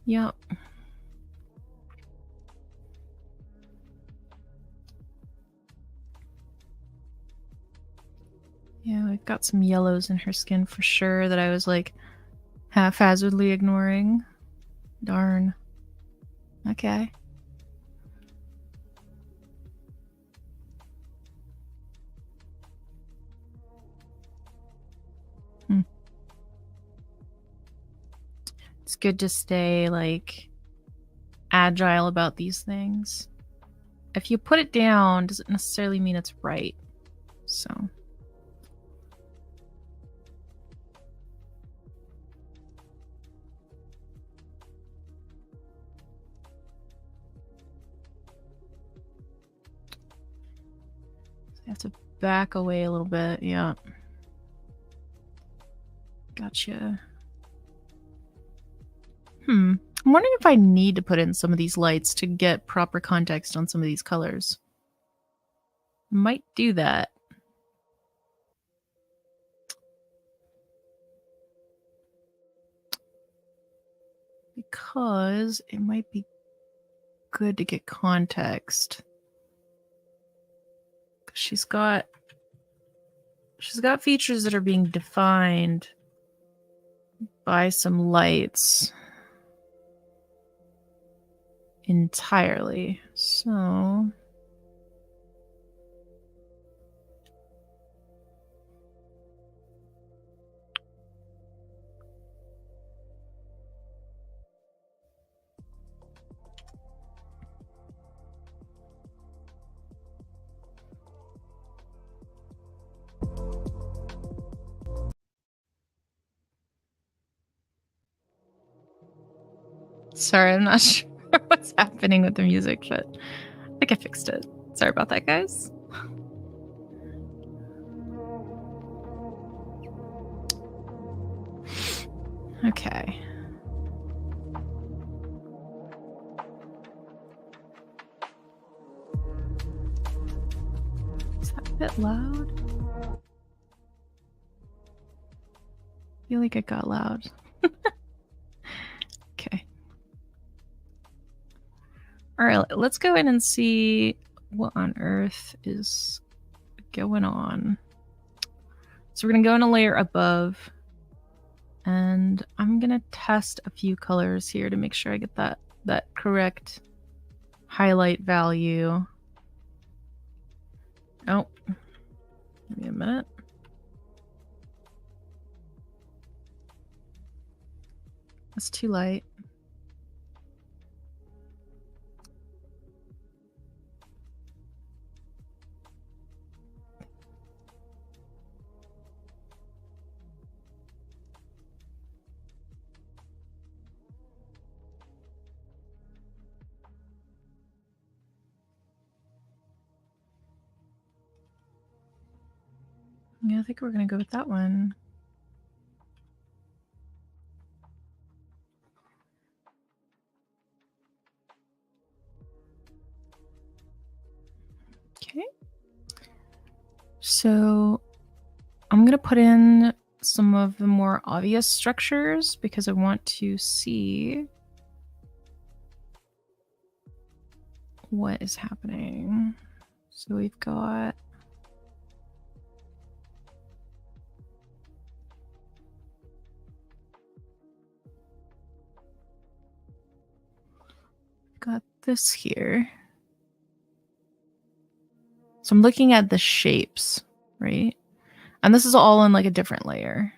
Yep. Yeah, we've got some yellows in her skin for sure that I was like haphazardly ignoring. Darn. Okay. It's good to stay like agile about these things. If you put it down, doesn't necessarily mean it's right. So I have to back away a little bit. Yeah. Gotcha. I'm wondering if I need to put in some of these lights to get proper context on some of these colors. Might do that. Because it might be good to get context. She's got features that are being defined by some lights entirely. So sorry, I'm not sure what's happening with the music, but I think I fixed it. Sorry about that, guys. Okay. Is that a bit loud? I feel like it got loud. Okay. All right, let's go in and see what on earth is going on. So we're going to go in a layer above, and I'm going to test a few colors here to make sure I get that correct highlight value. Oh, give me a minute. That's too light. Yeah, I think we're going to go with that one. Okay. So I'm going to put in some of the more obvious structures because I want to see what is happening. So we've got this here. So I'm looking at the shapes, right? And this is all in like a different layer.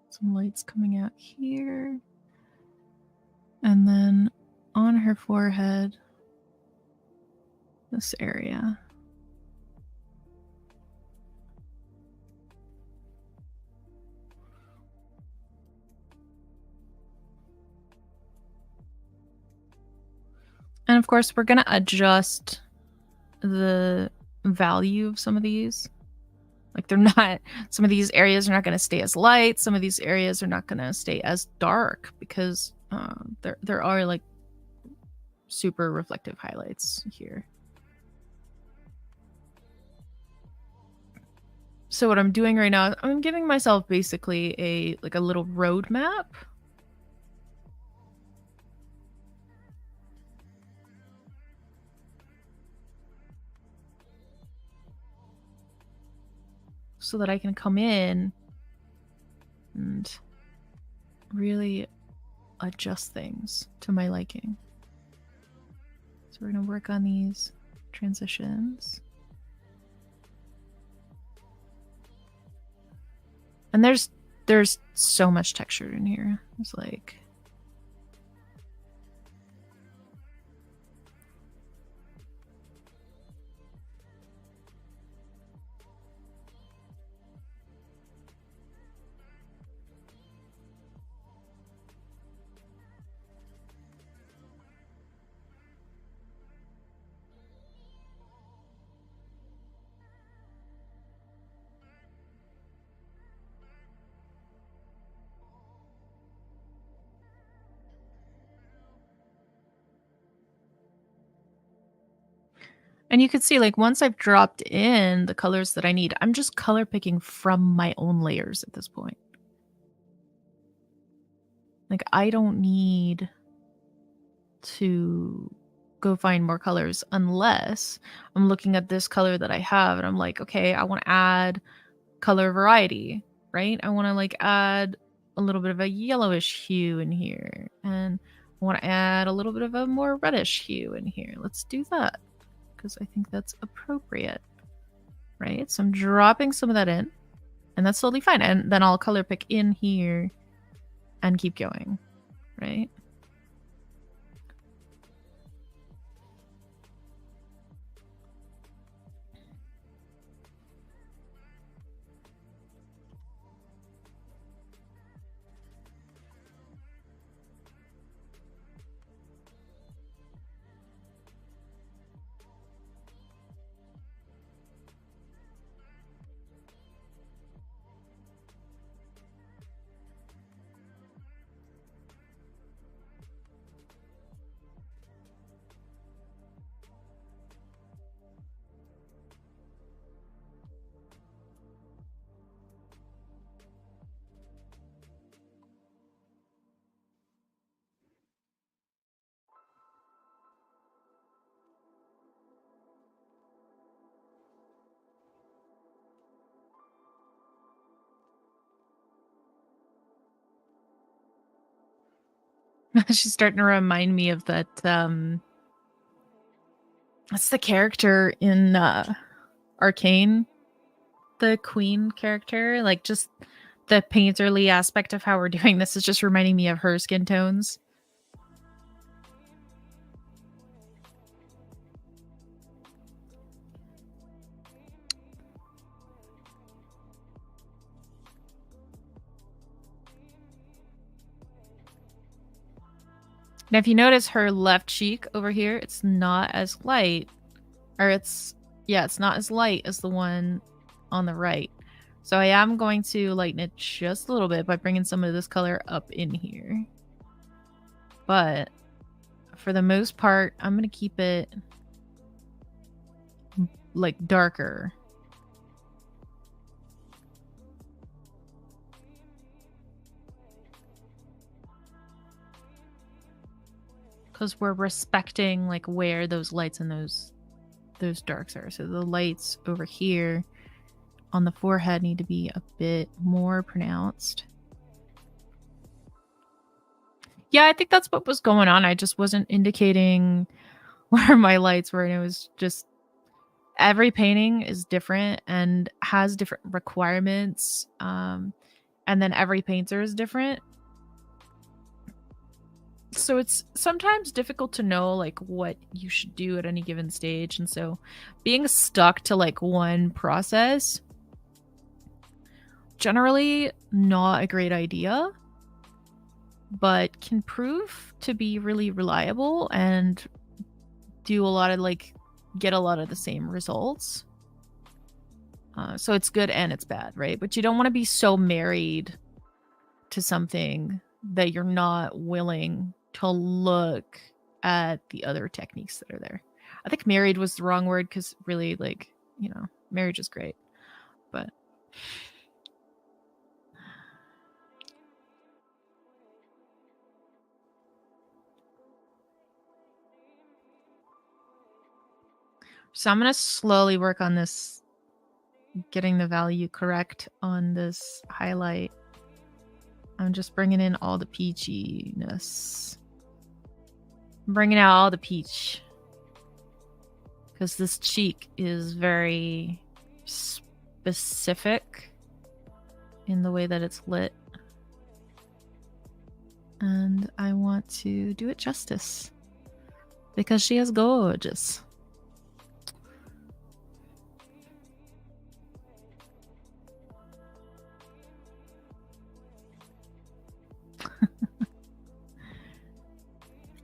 Some lights coming out here. And then on her forehead, this area. And of course, we're going to adjust the value of some of these. Like they're not, some of these areas are not going to stay as light. Some of these areas are not going to stay as dark because there are like super reflective highlights here. So what I'm doing right now, I'm giving myself basically a little roadmap. So that I can come in and really adjust things to my liking. So we're going to work on these transitions. And there's so much texture in here. It's like and you could see, like, once I've dropped in the colors that I need, I'm just color picking from my own layers at this point. Like, I don't need to go find more colors unless I'm looking at this color that I have and I'm like, okay, I want to add color variety. right? I want to like add a little bit of a yellowish hue in here, and I want to add a little bit of a more reddish hue in here. Let's do that because I think that's appropriate, right? So I'm dropping some of that in, and that's totally fine. And then I'll color pick in here and keep going, right? She's starting to remind me of that what's the character in Arcane? The queen character, like just the painterly aspect of how we're doing this is just reminding me of her skin tones. Now, if you notice her left cheek over here, it's not as light, or it's not as light as the one on the right. So I am going to lighten it just a little bit by bringing some of this color up in here. But for the most part, I'm going to keep it like darker. Because we're respecting like where those lights and those darks are. So the lights over here on the forehead need to be a bit more pronounced. Yeah, I think that's what was going on. I just wasn't indicating where my lights were, and it was just every painting is different and has different requirements. And then every painter is different. So it's sometimes difficult to know like what you should do at any given stage. And so being stuck to like one process, generally not a great idea, but can prove to be really reliable and do a lot of like get a lot of the same results. So it's good and it's bad, right? But you don't want to be so married to something that you're not willing to look at the other techniques that are there. I think married was the wrong word because really, like, you know, marriage is great, but so I'm going to slowly work on this, getting the value correct on this highlight. I'm just bringing in all the peachiness. I'm bringing out all the peach. Because this cheek is very specific in the way that it's lit. And I want to do it justice. Because she is gorgeous.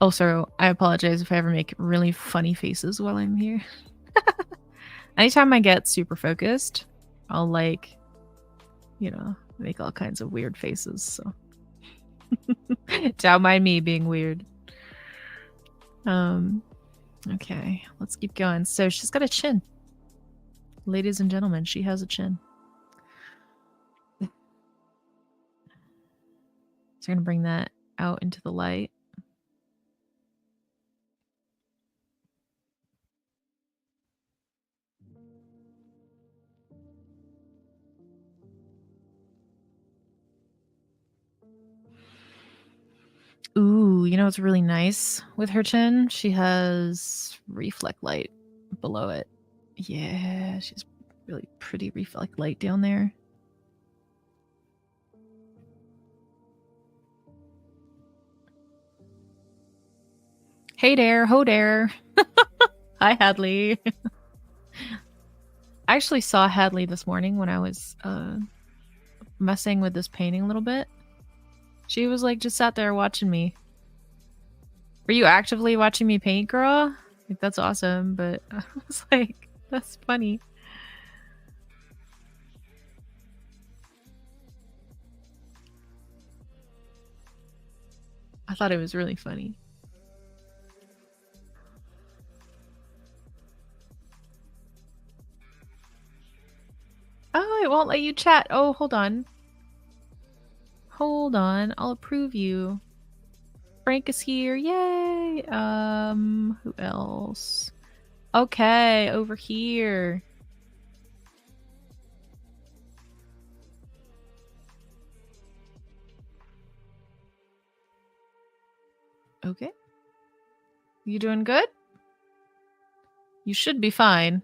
Also, I apologize if I ever make really funny faces while I'm here. Anytime I get super focused, I'll like, you know, make all kinds of weird faces. So don't mind me being weird. Okay, let's keep going. So she's got a chin. Ladies and gentlemen, she has a chin. So I'm gonna bring that out into the light. Ooh, you know what's really nice with her chin? She has reflect light below it. Yeah, she's really pretty reflect light down there. Hey there, ho there. Hi, Hadley. I actually saw Hadley this morning when I was messing with this painting a little bit. She was like just sat there watching me. Were you actively watching me paint, girl? Like, that's awesome, but I was like, that's funny. I thought it was really funny. Oh, it won't let you chat. Oh, hold on. Hold on. I'll approve you. Frank is here. Yay. Who else? Okay, over here. Okay. You doing good? You should be fine.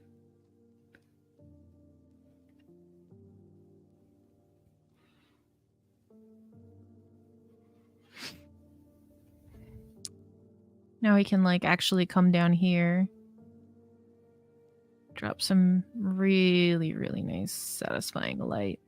Now we can like actually come down here. Drop some really, really nice, satisfying light.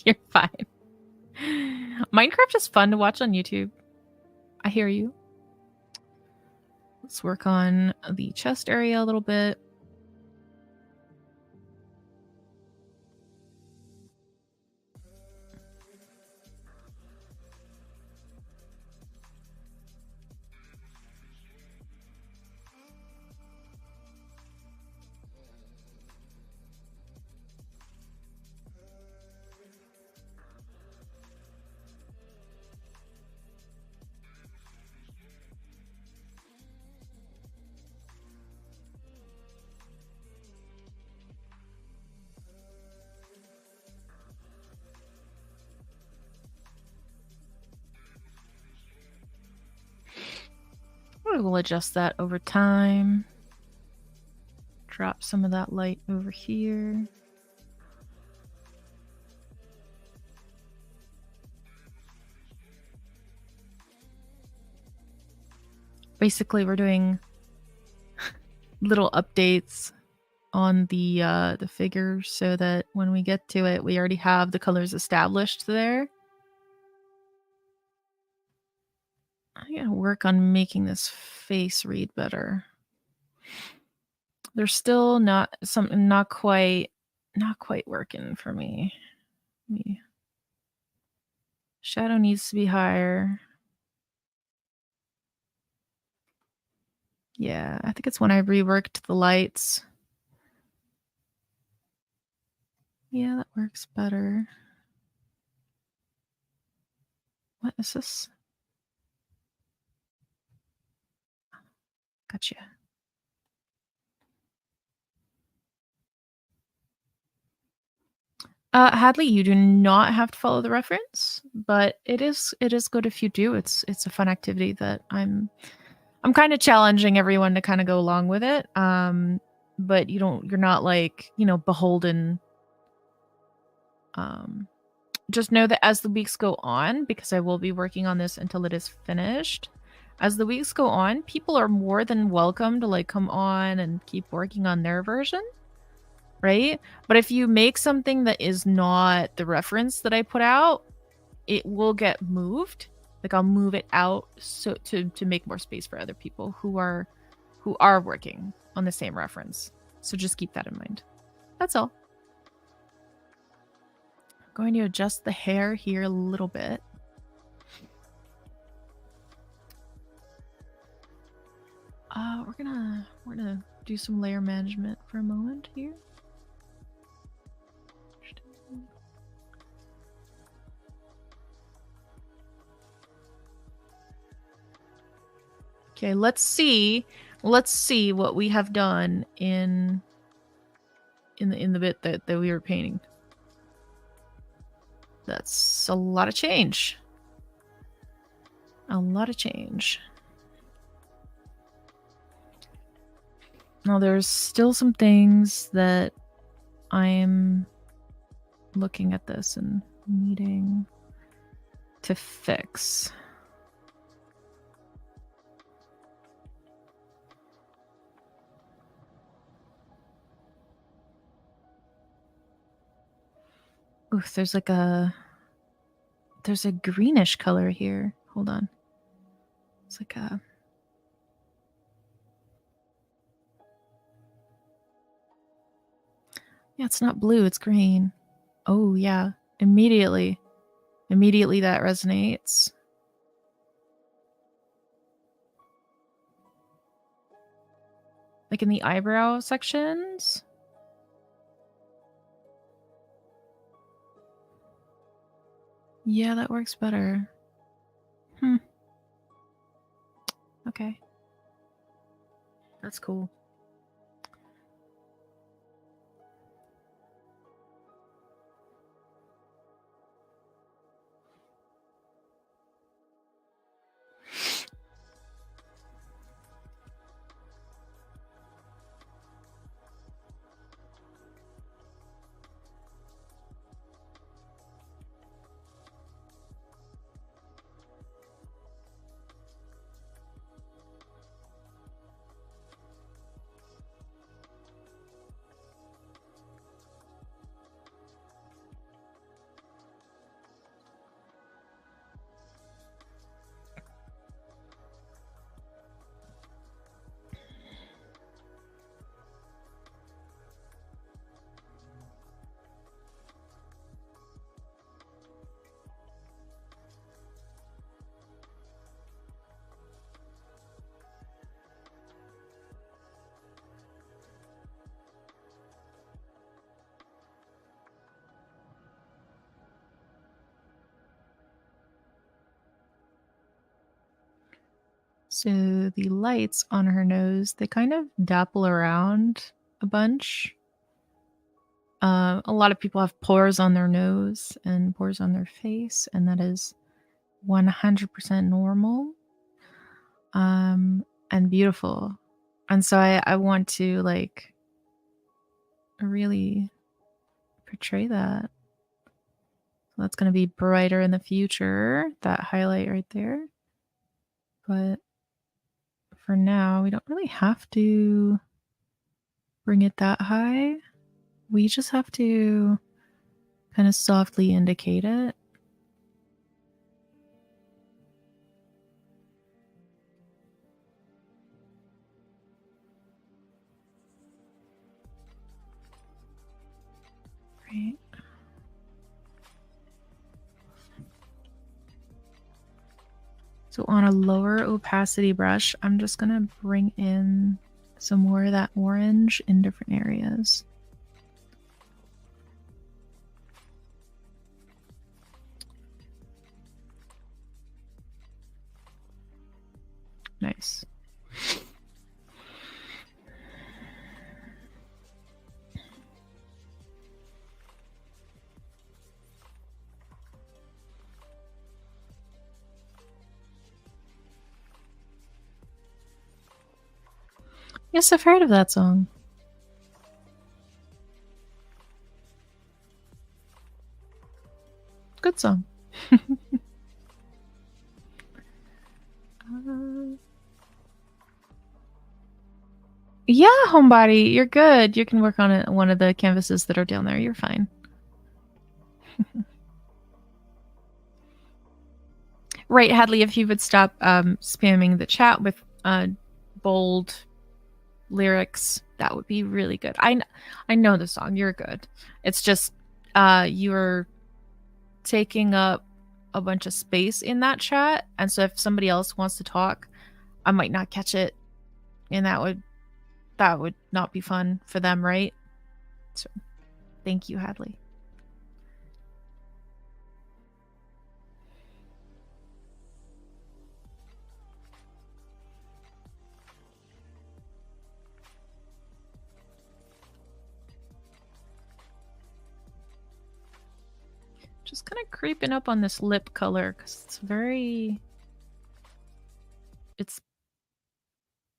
You're fine. Minecraft is fun to watch on YouTube. I hear you. Let's work on the chest area a little bit. We will adjust that over time. Drop some of that light over here. Basically, we're doing little updates on the figure so that when we get to it, we already have the colors established there. I gotta work on making this face read better. There's still not quite working for me. Shadow needs to be higher. Yeah, I think it's when I reworked the lights. Yeah, that works better. What is this? Gotcha. Hadley, you do not have to follow the reference, but it is good if you do. It's a fun activity that I'm kind of challenging everyone to kind of go along with it. But you're not like, beholden. Just know that as the weeks go on, because I will be working on this until it is finished. As the weeks go on, people are more than welcome to like come on and keep working on their version. Right? But if you make something that is not the reference that I put out, it will get moved. Like I'll move it out so to make more space for other people who are working on the same reference. So just keep that in mind. That's all. I'm going to adjust the hair here a little bit. We're gonna do some layer management for a moment here. Okay, let's see what we have done in the bit that we were painting. That's a lot of change. A lot of change. Now there's still some things that I'm looking at this and needing to fix. Oof, there's a greenish color here. Hold on. It's like a... Yeah, it's not blue, it's green. Oh, yeah. Immediately that resonates. Like in the eyebrow sections. Yeah, that works better. Okay. That's cool. So the lights on her nose, they kind of dapple around a bunch. A lot of people have pores on their nose and pores on their face, and that is 100% normal and beautiful. And so I want to like really portray that. So that's going to be brighter in the future, that highlight right there. But for now, we don't really have to bring it that high. We just have to kind of softly indicate it. Right. So on a lower opacity brush, I'm just going to bring in some more of that orange in different areas. Nice. Yes, I've heard of that song. Good song. Yeah, homebody, you're good. You can work on it, one of the canvases that are down there. You're fine. Right, Hadley, if you would stop spamming the chat with bold lyrics, that would be really good. I know the song. You're good. It's just you're taking up a bunch of space in that chat, and so if somebody else wants to talk, I might not catch it, and that would not be fun for them, right? So thank you, Hadley. Just kind of creeping up on this lip color because it's very... It's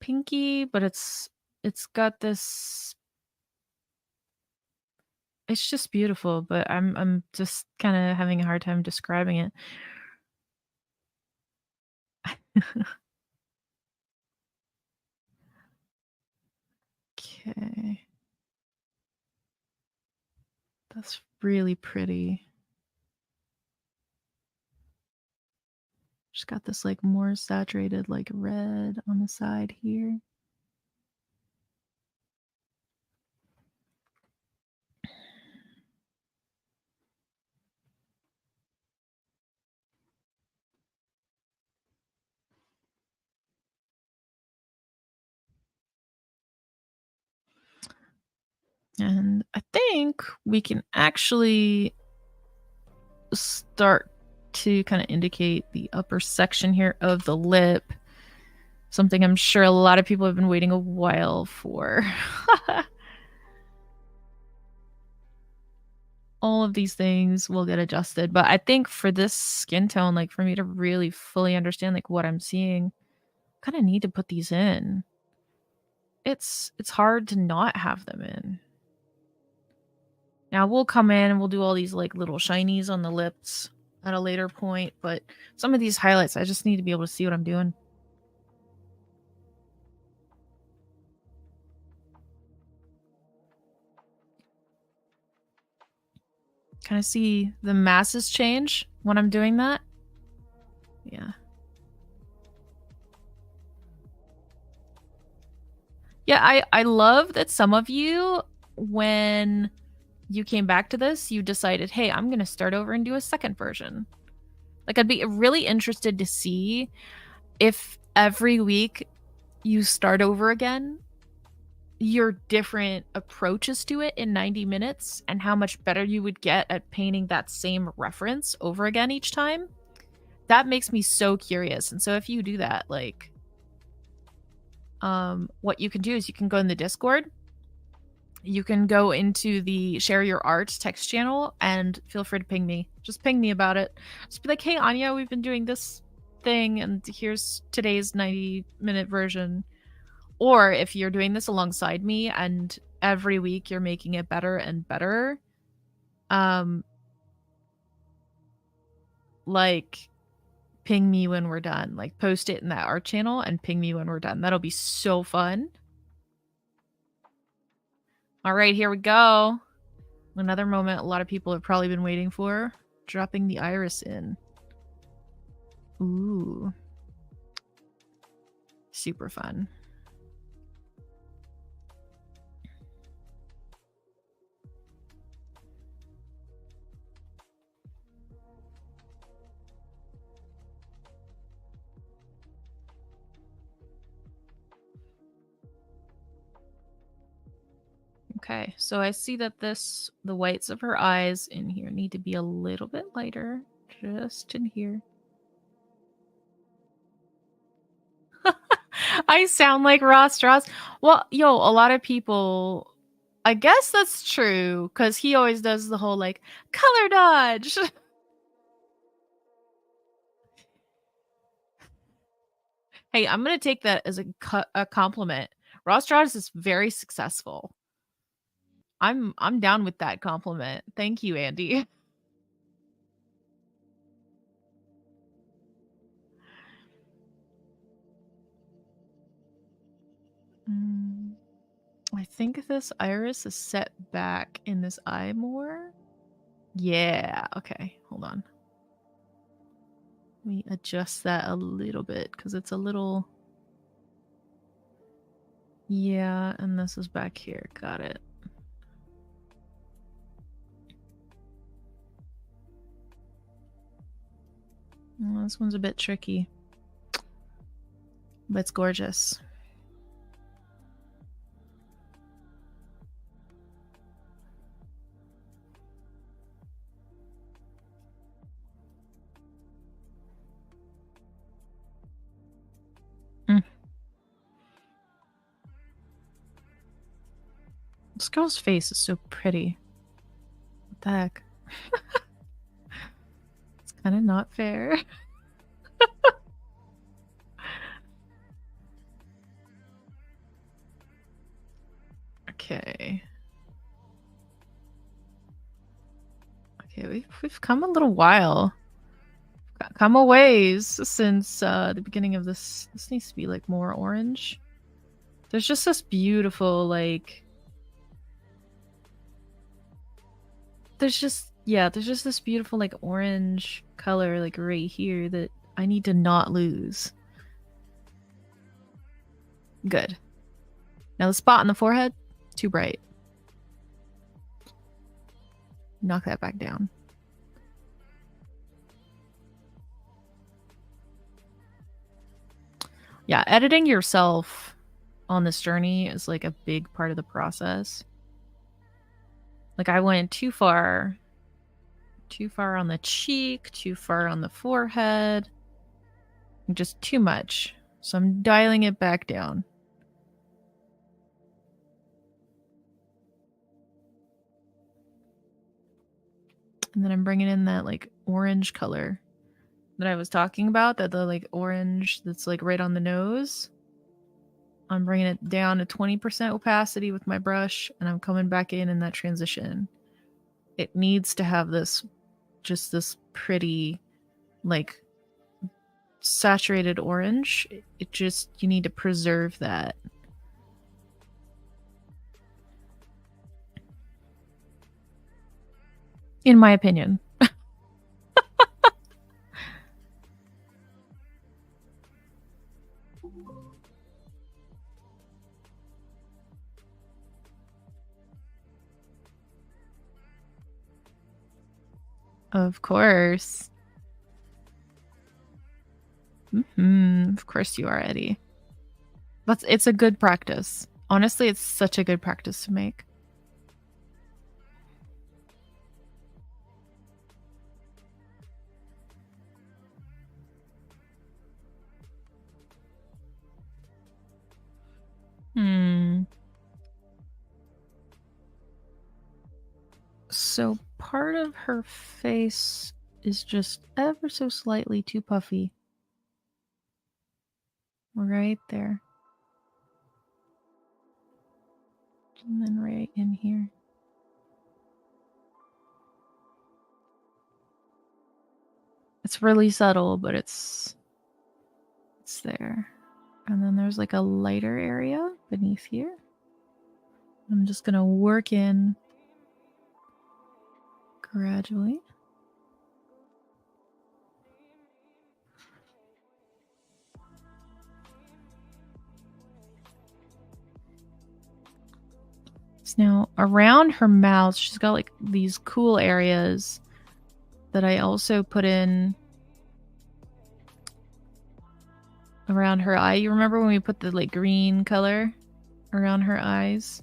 pinky, but it's got this... It's just beautiful, but I'm just kind of having a hard time describing it. Okay. That's really pretty. Just got this like more saturated like red on the side here. And I think we can actually start to kind of indicate the upper section here of the lip. Something I'm sure a lot of people have been waiting a while for. All of these things will get adjusted. But I think for this skin tone, like for me to really fully understand like what I'm seeing, I kind of need to put these in. It's hard to not have them in. Now we'll come in and we'll do all these like little shinies on the lips at a later point, but some of these highlights, I just need to be able to see what I'm doing. Can I see the masses change when I'm doing that? Yeah. Yeah, I love that some of you, when you came back to this, you decided, hey, I'm going to start over and do a second version. Like, I'd be really interested to see if every week you start over again, your different approaches to it in 90 minutes and how much better you would get at painting that same reference over again each time. That makes me so curious. And so if you do that, like, what you can do is you can go in the Discord. You can go into the share your art text channel and feel free to ping me. Just ping me about it. Just be like, hey, Anya, we've been doing this thing and here's today's 90-minute version. Or if you're doing this alongside me and every week you're making it better and better, like ping me when we're done. Like post it in that art channel and ping me when we're done. That'll be so fun. All right, here we go. Another moment a lot of people have probably been waiting for. Dropping the iris in. Ooh. Super fun. Okay, so I see that the whites of her eyes in here need to be a little bit lighter, just in here. I sound like Ross Strauss. Well, yo, a lot of people, I guess that's true, because he always does the whole, like, color dodge. Hey, I'm going to take that as a compliment. Ross Strauss is very successful. I'm down with that compliment. Thank you, Andy. I think this iris is set back in this eye more. Yeah, okay, hold on. Let me adjust that a little bit because it's a little... Yeah, and this is back here. Got it. Well, this one's a bit tricky, but it's gorgeous. This girl's face is so pretty. What the heck? Kind of not fair. Okay. Okay, we've come a little while. Come a ways since the beginning of this. This needs to be like more orange. There's just this beautiful like. There's just this beautiful like orange color like right here that I need to not lose. Good. Now the spot on the forehead, too bright. Knock that back down. Yeah, editing yourself on this journey is like a big part of the process. Like I went too far on the cheek, too far on the forehead, just too much. So I'm dialing it back down. And then I'm bringing in that like orange color that I was talking about, that the like orange that's like right on the nose. I'm bringing it down to 20% opacity with my brush, and I'm coming back in that transition. It needs to have this, just this pretty, like, saturated orange. It just, you need to preserve that. In my opinion. Of course. Of course you are, Eddie. It's a good practice. Honestly, it's such a good practice to make. So part of her face is just ever so slightly too puffy. Right there. And then right in here. It's really subtle, but it's there. And then there's like a lighter area beneath here. I'm just going to work in gradually. So now around her mouth, she's got like these cool areas that I also put in around her eye. You remember when we put the like green color around her eyes?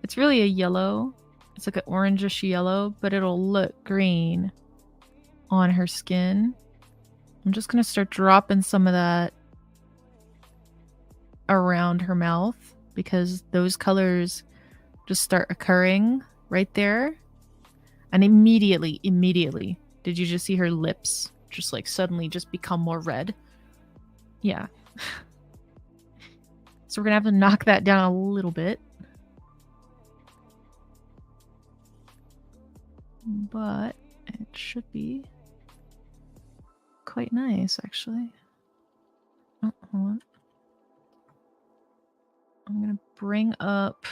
It's really a yellow. It's like an orangish yellow, but it'll look green on her skin. I'm just going to start dropping some of that around her mouth because those colors just start occurring right there. And immediately, did you just see her lips just like suddenly just become more red? Yeah. So we're going to have to knock that down a little bit. But it should be quite nice, actually. Oh, hold on. I'm going to bring up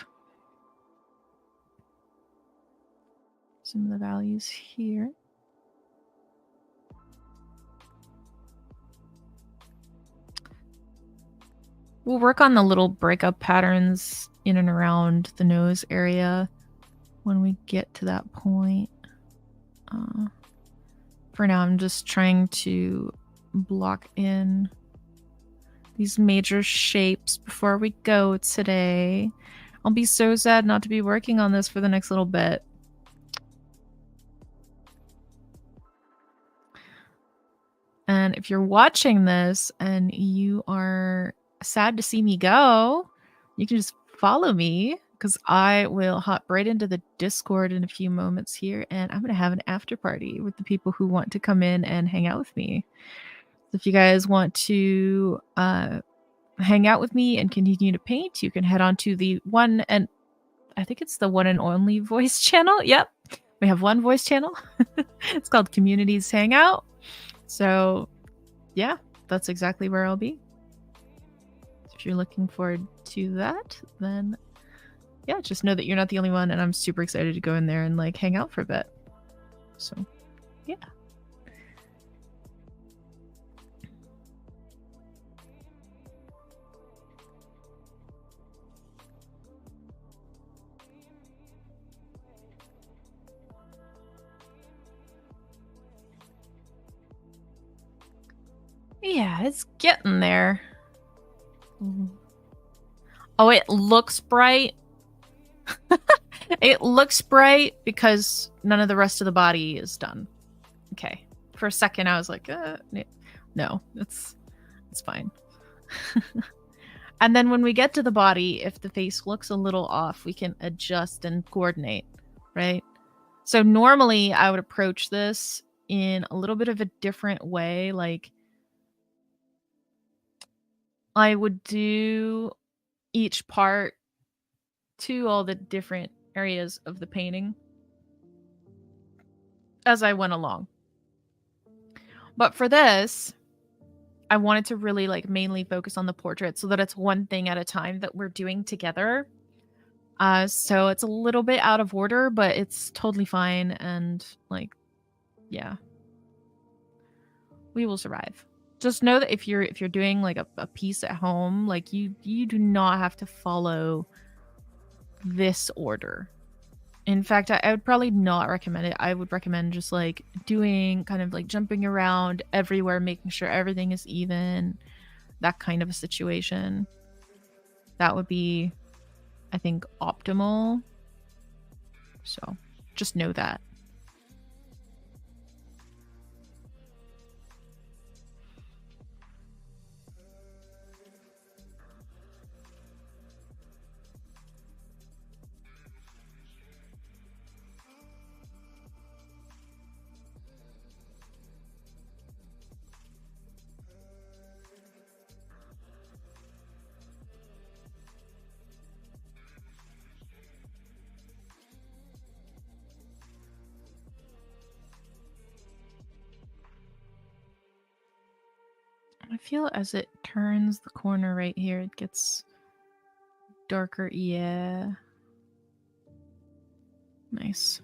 some of the values here. We'll work on the little breakup patterns in and around the nose area when we get to that point. For now, I'm just trying to block in these major shapes before we go today. I'll be so sad not to be working on this for the next little bit. And if you're watching this and you are sad to see me go, you can just follow me. because I will hop right into the Discord in a few moments here, and I'm going to have an after party with the people who want to come in and hang out with me. So if you guys want to hang out with me and continue to paint, you can head on to the one, and I think it's the one and only voice channel. Yep, we have one voice channel. It's called Communities Hangout. So yeah, that's exactly where I'll be. If you're looking forward to that, then yeah, just know that you're not the only one, and I'm super excited to go in there and like hang out for a bit. So yeah. Yeah, it's getting there. Oh, it looks bright. It looks bright because none of the rest of the body is done. Okay. For a second, I was like, no, it's fine. And then when we get to the body, if the face looks a little off, we can adjust and coordinate, right? So normally I would approach this in a little bit of a different way. Like I would do each part to all the different areas of the painting as I went along. But for this, I wanted to really like mainly focus on the portrait so that it's one thing at a time that we're doing together. So it's a little bit out of order, but it's totally fine. And like, yeah, we will survive. Just know that if you're doing like a piece at home, like you do not have to follow this order. In fact, I would probably not recommend it. I would recommend just like doing kind of like jumping around everywhere, making sure everything is even, that kind of a situation. That would be, I think, optimal. So just know that. I feel as it turns the corner right here, it gets darker. Yeah. Nice.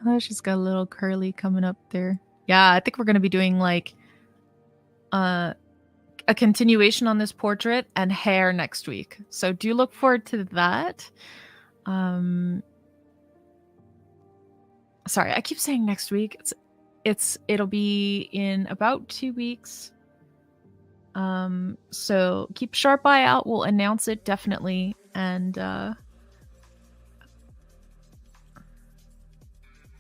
Oh, she's got a little curly coming up there. Yeah, I think we're going to be doing like a continuation on this portrait and hair next week. So do look forward to that. Sorry, I keep saying next week. It'll be in about 2 weeks. So keep a sharp eye out. We'll announce it definitely. And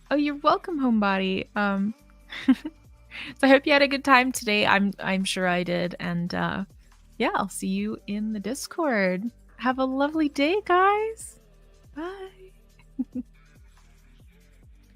oh, you're welcome, homebody. So I hope you had a good time today. I'm sure I did. And yeah, I'll see you in the Discord. Have a lovely day, guys. Bye.